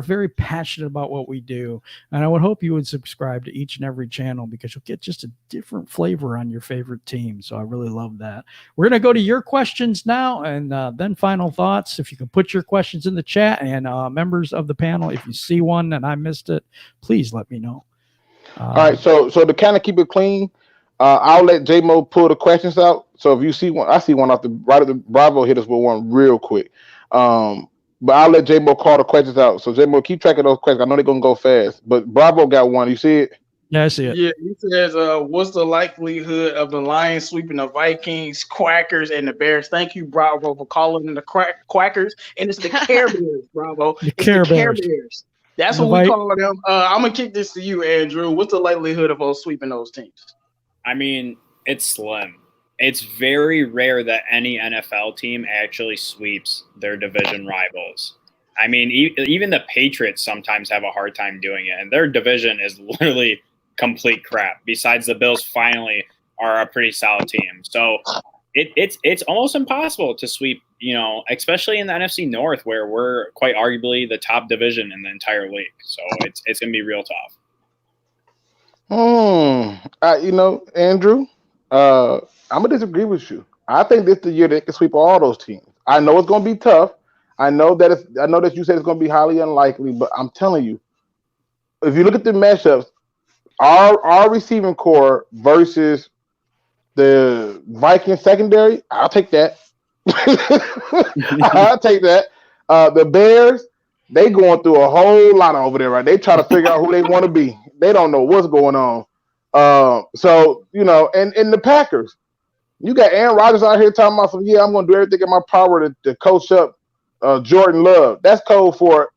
very passionate about what we do, and I would hope you would subscribe to each and every channel because you'll get just a different flavor on your favorite team. So I really love that. We're going to go to your questions now and then final thoughts. If you can put your questions in the chat, and members of the panel, if you see one and I missed it, please let me know. All right, so to kind of keep it clean, I'll let J-Mo pull the questions out. So if you see one, I see one off the right of the Bravo, hit us with one real quick. But I'll let J-Mo call the questions out. So J-Mo, keep track of those questions. I know they're gonna go fast. But Bravo got one. You see it? Yeah, I see it. Yeah, he says, what's the likelihood of the Lions sweeping the Vikings, Quackers, and the Bears? Thank you, Bravo, for calling them the Quackers. And it's the Care Bears, Bravo. The Care Bears. That's what we call them. I'm gonna kick this to you, Andrew. What's the likelihood of us sweeping those teams? I mean, it's slim. It's very rare that any NFL team actually sweeps their division rivals. I mean, even the Patriots sometimes have a hard time doing it, and their division is literally complete crap. Besides, the Bills finally are a pretty solid team. So it's almost impossible to sweep, you know, especially in the NFC North, where we're quite arguably the top division in the entire league. So it's going to be real tough. You know, Andrew, I'm gonna disagree with you. I think this is the year they can sweep all those teams. I know it's gonna be tough. I know that you said it's gonna be highly unlikely, but I'm telling you, if you look at the matchups, our receiving core versus the Vikings secondary, I'll take that. I'll take that. The Bears, they going through a whole lot over there, right? They try to figure out who they want to be. They don't know what's going on. So and the Packers, you got Aaron Rodgers out here talking about some. Yeah, I'm going to do everything in my power to coach up Jordan Love. That's code for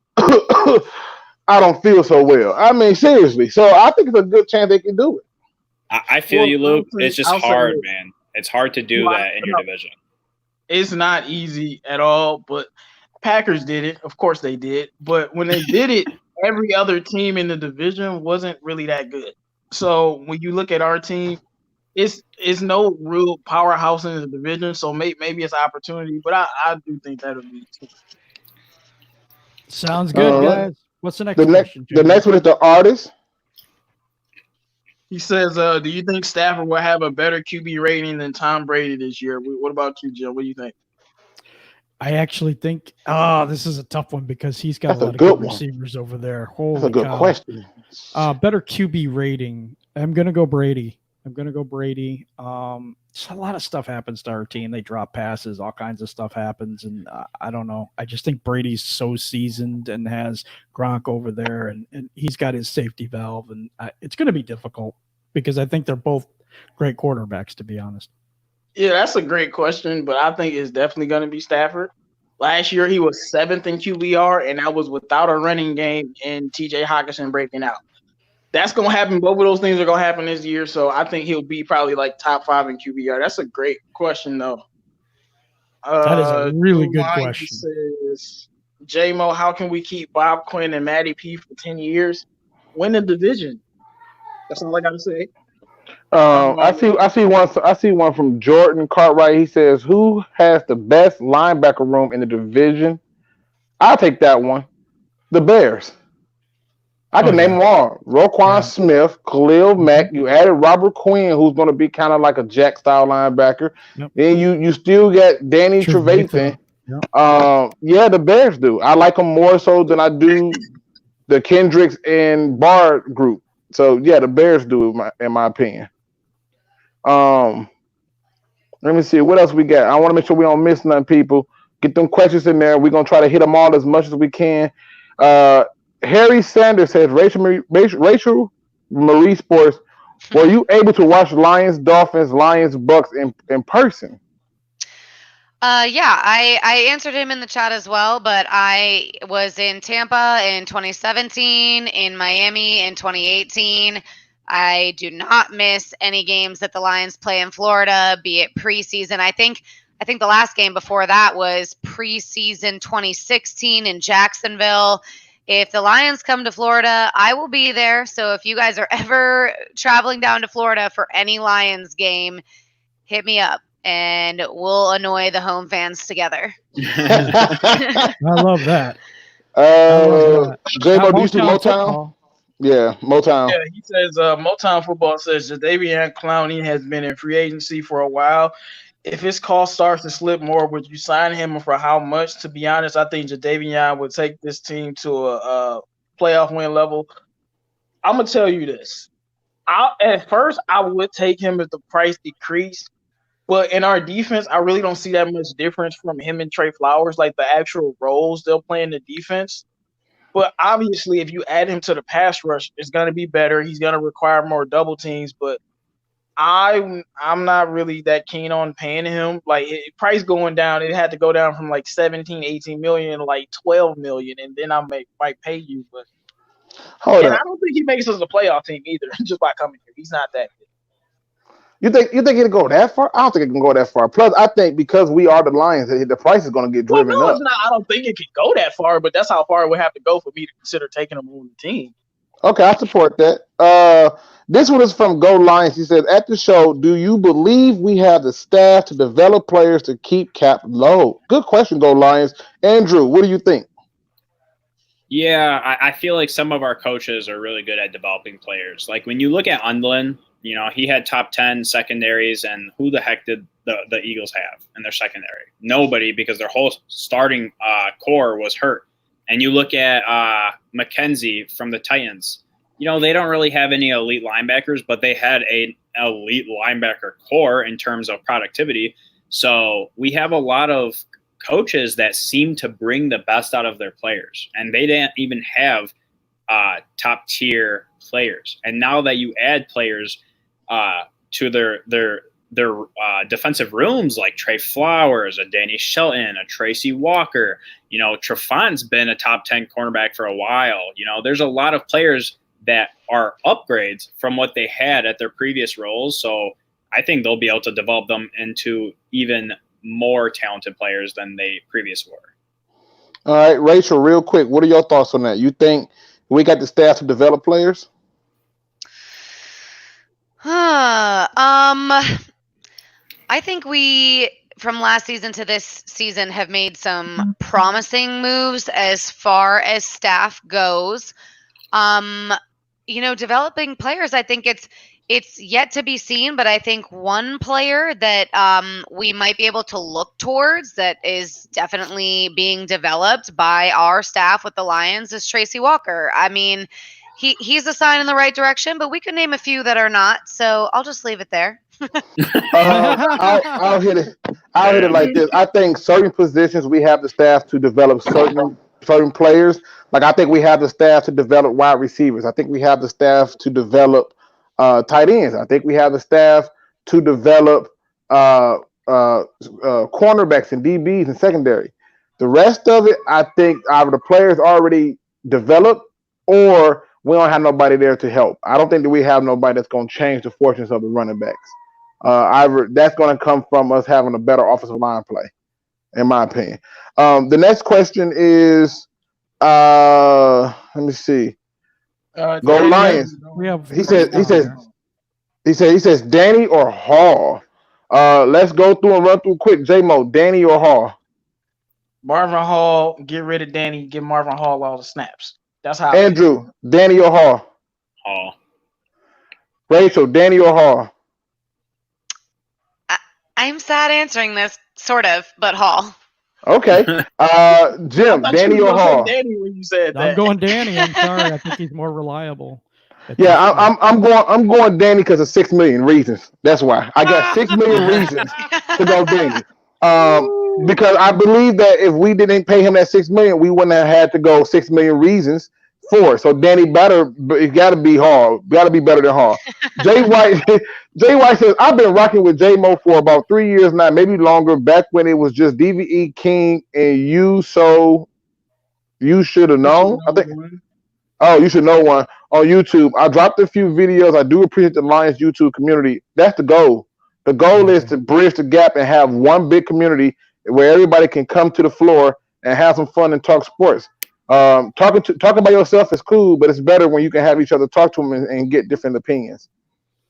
I don't feel so well. I mean, seriously. So I think it's a good chance they can do it. I feel you, Luke. It's just hard, man. It's hard to do that in your division. It's not easy at all, but Packers did it. Of course they did. But when they did it, every other team in the division wasn't really that good. So when you look at our team, it's no real powerhouse in the division. So maybe it's an opportunity, but I do think that'll be. Sounds good, guys. What's the next question? The next one is the artist. He says, do you think Stafford will have a better QB rating than Tom Brady this year? What about you, Jim? What do you think? I actually think this is a tough one because he's got a lot of good receivers over there. Holy That's a good question. Better QB rating. I'm going to go Brady. Just a lot of stuff happens to our team. They drop passes. All kinds of stuff happens. And I don't know. I just think Brady's so seasoned and has Gronk over there. And he's got his safety valve. And it's going to be difficult because I think they're both great quarterbacks, to be honest. Yeah, that's a great question. But I think it's definitely going to be Stafford. Last year, he was 7th in QBR, and that was without a running game and TJ Hawkinson breaking out. That's going to happen. Both of those things are going to happen this year. So I think he'll be probably like top 5 in QBR. That's a great question, though. That is a really good question. Says, J-Mo, how can we keep Bob Quinn and Matty P for 10 years? Win the division. That's all I got to say. I see one from Jordan Cartwright. He says, who has the best linebacker room in the division? I'll take that one. The Bears. I can name them all. Roquan Smith, Khalil Mack. You added Robert Quinn, who's going to be kind of like a Jack-style linebacker. Yep. Then you still got Danny Trevathan. Yep. The Bears do. I like them more so than I do the Kendricks and Bard group. So, the Bears do, in my opinion. Let me see. What else we got? I want to make sure we don't miss none, people. Get them questions in there. We're going to try to hit them all as much as we can. Harry Sanders says, Rachel Marie Sports, were you able to watch Lions, Dolphins, Lions, Bucks in person? I answered him in the chat as well, but I was in Tampa in 2017, in Miami in 2018. I do not miss any games that the Lions play in Florida, be it preseason. I think the last game before that was preseason 2016 in Jacksonville. If the Lions come to Florida, I will be there. So if you guys are ever traveling down to Florida for any Lions game, hit me up and we'll annoy the home fans together. I love that. J-Mo, do you see Motown? Yeah, Motown. Yeah, he says Motown Football says Jadeveon Clowney has been in free agency for a while. If his cost starts to slip more, would you sign him for how much? To be honest, I think Jadeveon would take this team to a playoff win level. I'm going to tell you this. At first, I would take him if the price decreased. But in our defense, I really don't see that much difference from him and Trey Flowers, like the actual roles they'll play in the defense. But obviously, if you add him to the pass rush, it's going to be better. He's going to require more double teams. But I'm not really that keen on paying him. Like, price going down, it had to go down from like 17, 18 million to like 12 million, and then I might pay you. But I don't think he makes us a playoff team either, just by coming here. He's not that good. You think it'll go that far? I don't think it can go that far. Plus, I think because we are the Lions, the price is going to get driven up. It's not. I don't think it can go that far, but that's how far it would have to go for me to consider taking him on the team. Okay, I support that. This one is from Go Lions. He says, at the show, do you believe we have the staff to develop players to keep cap low? Good question, Go Lions. Andrew, what do you think? Yeah, I feel like some of our coaches are really good at developing players. Like when you look at Undlin, he had top 10 secondaries, and who the heck did the Eagles have in their secondary? Nobody, because their whole starting core was hurt. And you look at McKenzie from the Titans. They don't really have any elite linebackers, but they had an elite linebacker core in terms of productivity. So we have a lot of coaches that seem to bring the best out of their players, and they didn't even have top-tier players. And now that you add players to their defensive rooms, like Trey Flowers, a Danny Shelton, a Tracy Walker. You know, Trafant's been a top 10 cornerback for a while. You know, there's a lot of players that are upgrades from what they had at their previous roles. So I think they'll be able to develop them into even more talented players than they previously were. All right, Rachel, real quick, what are your thoughts on that? You think we got the staff to develop players? I think we, from last season to this season, have made some promising moves as far as staff goes. You know, developing players, I think it's yet to be seen, but I think one player that we might be able to look towards that is definitely being developed by our staff with the Lions is Tracy Walker. I mean, he's a sign in the right direction, but we could name a few that are not, so I'll just leave it there. I'll hit it. I'll hit it like this. I think certain positions we have the staff to develop certain players. Like I think we have the staff to develop wide receivers. I think we have the staff to develop tight ends. I think we have the staff to develop cornerbacks and DBs and secondary. The rest of it, I think either the players already developed or we don't have nobody there to help. I don't think that we have nobody that's going to change the fortunes of the running backs. That's going to come from us having a better offensive line play, in my opinion. The next question is, let me see. Go Lions. He says Danny or Hall. Let's go through and run through quick. J-Mo, Danny or Hall? Marvin Hall, get rid of Danny, give Marvin Hall all the snaps. That's how. Andrew, Danny or Hall? Hall. Rachel, Danny or Hall? I'm sad answering this, sort of, but Hall. Okay. Jim, Danny or Hall? Danny when you said that. I'm going Danny. I'm sorry. I think he's more reliable. Yeah, I'm going Danny because of 6 million reasons. That's why I got 6 million reasons to go Danny. Because I believe that if we didn't pay him that 6 million, we wouldn't have had to go 6 million reasons for it. So Danny it got to be Hall. Got to be better than Hall. Jay White says I've been rocking with J-Mo for about 3 years now, maybe longer. Back when it was just DVE King and you should have known. I think. Oh, you should know one on YouTube. I dropped a few videos. I do appreciate the Lions YouTube community. That's the goal. The goal is to bridge the gap and have one big community where everybody can come to the floor and have some fun and talk sports. Talking about yourself is cool, but it's better when you can have each other talk to them and get different opinions.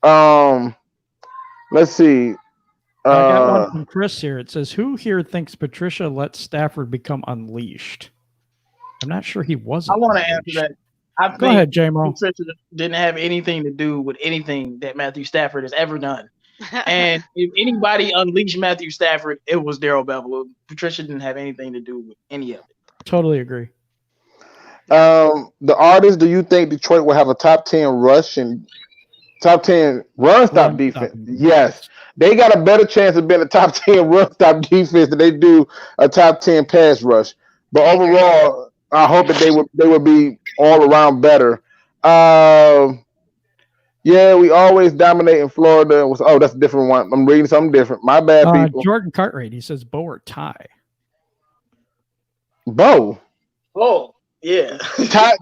Let's see. I got one from Chris here. It says, "Who here thinks Patricia let Stafford become unleashed?" I'm not sure he wasn't. I want to answer that. Go ahead, J-Mo. Patricia didn't have anything to do with anything that Matthew Stafford has ever done. And if anybody unleashed Matthew Stafford, it was Darrell Bevel. Patricia didn't have anything to do with any of it. Totally agree. The artist, do you think Detroit will have a top 10 rush and top 10 run stop defense? Yes. They got a better chance of being a top 10 run stop defense than they do a top 10 pass rush. But overall, I hope that they would be all around better. Yeah, we always dominate in Florida. Oh, that's a different one. I'm reading something different. My bad, people. Jordan Cartwright, he says Bo or Ty. Bo. Oh, yeah. Ty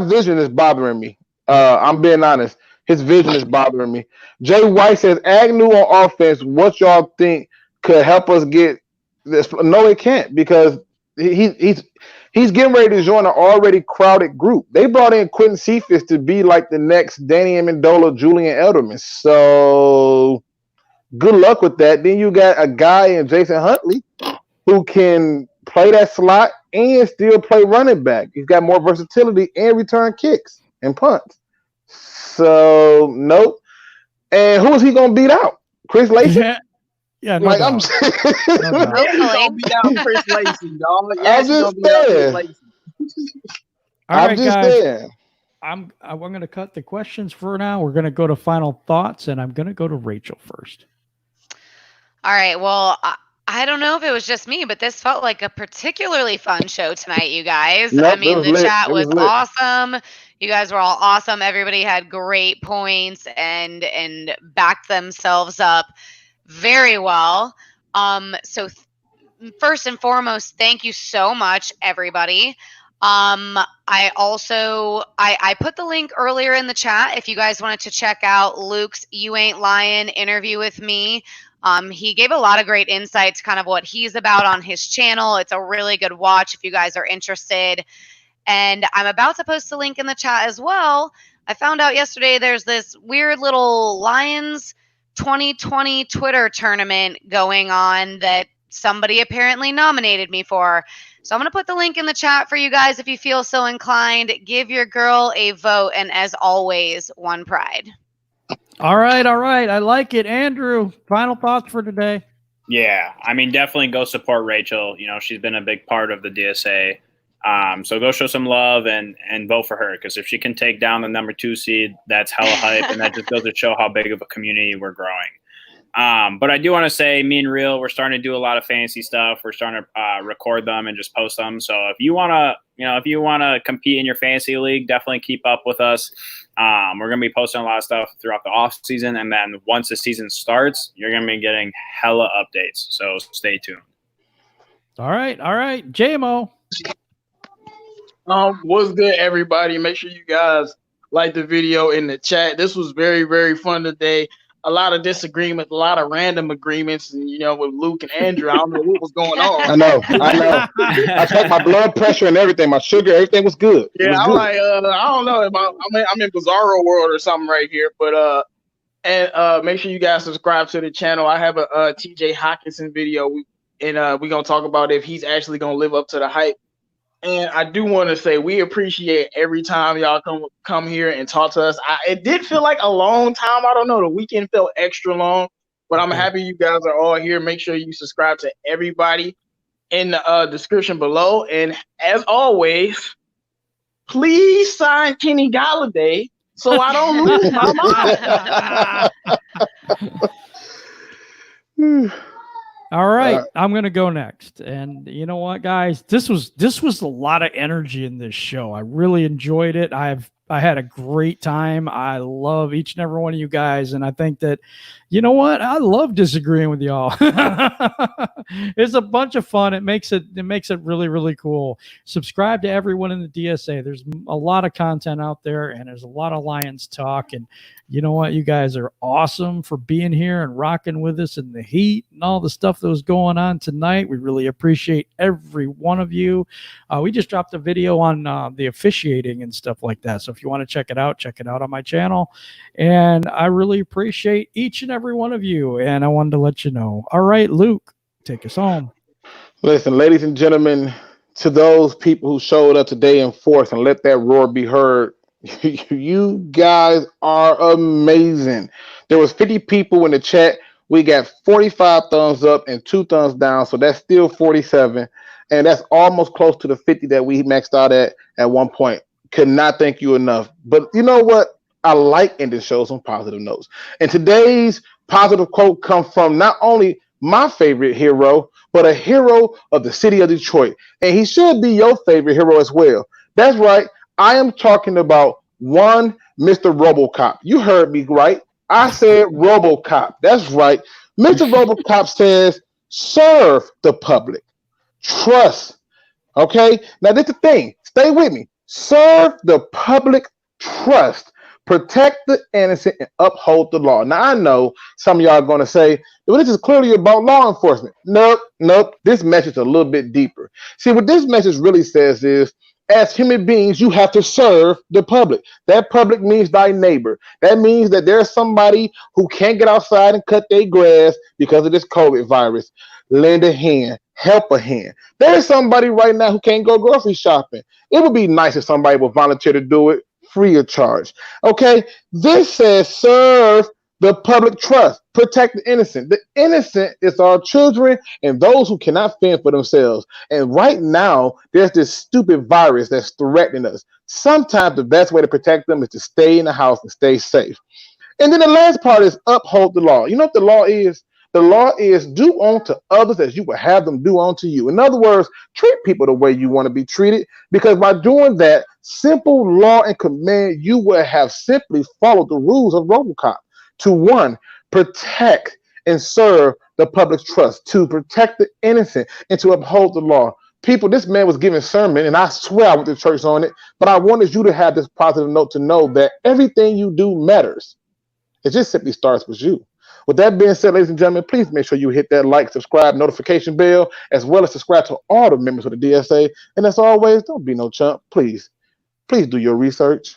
vision is bothering me. I'm being honest. His vision is bothering me. Jay White says Agnew on offense. What y'all think could help us get this? No, it can't because he's getting ready to join an already crowded group. They brought in Quentin Cephas to be like the next Danny Amendola, Julian Edelman. So good luck with that. Then you got a guy in Jason Huntley who can play that slot and still play running back. He's got more versatility and return kicks and punts. So nope. And who is he gonna beat out? Chris Lacey? Yeah, no like doubt. I'm Don't beat out Chris Lacey, dog. I'm just saying. All right, just guys. saying. I'm going to cut the questions for now. We're going to go to final thoughts, and I'm going to go to Rachel first. All right. Well, I don't know if it was just me, but this felt like a particularly fun show tonight, you guys. Yep, I mean, the lit. chat was lit. awesome. You guys were all awesome. Everybody had great points and backed themselves up very well. So first and foremost, thank you so much, everybody. I also I put the link earlier in the chat if you guys wanted to check out Luke's You Ain't Lying interview with me. He gave a lot of great insights, kind of what he's about on his channel. It's a really good watch if you guys are interested. And I'm about to post a link in the chat as well. I found out yesterday there's this weird little Lions 2020 Twitter tournament going on that somebody apparently nominated me for. So I'm going to put the link in the chat for you guys if you feel so inclined. Give your girl a vote. And as always, one pride. All right. I like it. Andrew, final thoughts for today. Yeah, I mean, definitely go support Rachel. You know, she's been a big part of the DSA. So go show some love and vote for her, because if she can take down the number 2 seed, that's hella hype, and that just goes to show how big of a community we're growing. But I do want to say, me and Real, we're starting to do a lot of fantasy stuff. We're starting to record them and just post them. So if you want to, compete in your fantasy league, definitely keep up with us. We're going to be posting a lot of stuff throughout the off season, and then once the season starts, you're going to be getting hella updates. So stay tuned. All right, JMO. What's good, everybody? Make sure you guys like the video in the chat. This was very, very fun today. A lot of disagreements, a lot of random agreements, and with Luke and Andrew, I don't know what was going on. I know. I checked my blood pressure and everything, my sugar, everything was good. Yeah, I'm like, I don't know. I'm in Bizarro world or something right here, but make sure you guys subscribe to the channel. I have a TJ Hawkinson video, and we're gonna talk about if he's actually gonna live up to the hype. And I do want to say we appreciate every time y'all come here and talk to us. It did feel like a long time. I don't know. The weekend felt extra long, but I'm happy you guys are all here. Make sure you subscribe to everybody in the description below. And as always, please sign Kenny Galladay so I don't lose my mind. All right, I'm gonna go next, and you know what, guys, this was a lot of energy in this show. I really enjoyed it. I had a great time. I love each and every one of you guys, and I think that, you know what, I love disagreeing with y'all. It's a bunch of fun. It makes it really, really cool. Subscribe to everyone in the DSA. There's a lot of content out there, and there's a lot of Lions talk. And you know what, you guys are awesome for being here and rocking with us in the heat and all the stuff that was going on tonight. We really appreciate every one of you. We just dropped a video on the officiating and stuff like that. So if you want to check it out on my channel. And I really appreciate each and every one of you. And I wanted to let you know. All right, Luke, take us home. Listen, ladies and gentlemen, to those people who showed up today in force and let that roar be heard, you guys are amazing. There was 50 people in the chat. We got 45 thumbs up and 2 thumbs down, so that's still 47, and that's almost close to the 50 that we maxed out at one point. Could not thank you enough. But you know what? I like ending shows on positive notes, and today's positive quote comes from not only my favorite hero, but a hero of the city of Detroit, and he should be your favorite hero as well. That's right. I am talking about one Mr. RoboCop. You heard me right. I said RoboCop. That's right. Mr. RoboCop says, serve the public. Trust. Okay? Now, this is the thing. Stay with me. Serve the public. Trust. Protect the innocent and uphold the law. Now, I know some of y'all are going to say, well, this is clearly about law enforcement. Nope. This message is a little bit deeper. See, what this message really says is, as human beings, you have to serve the public. That public means thy neighbor. That means that there's somebody who can't get outside and cut their grass because of this COVID virus. Lend a hand. Help a hand. There's somebody right now who can't go grocery shopping. It would be nice if somebody would volunteer to do it free of charge. Okay? This says serve the public. Trust. Protect the innocent. The innocent is our children and those who cannot fend for themselves. And right now, there's this stupid virus that's threatening us. Sometimes the best way to protect them is to stay in the house and stay safe. And then the last part is uphold the law. You know what the law is? The law is do unto others as you would have them do unto you. In other words, treat people the way you want to be treated, because by doing that simple law and command, you will have simply followed the rules of RoboCop to 1, protect and serve the public's trust, to protect the innocent, and to uphold the law. People, this man was giving sermon, and I swear I went to church on it, but I wanted you to have this positive note to know that everything you do matters. It just simply starts with you. With that being said, ladies and gentlemen, please make sure you hit that like, subscribe, notification bell, as well as subscribe to all the members of the DSA. And as always, don't be no chump. Please do your research.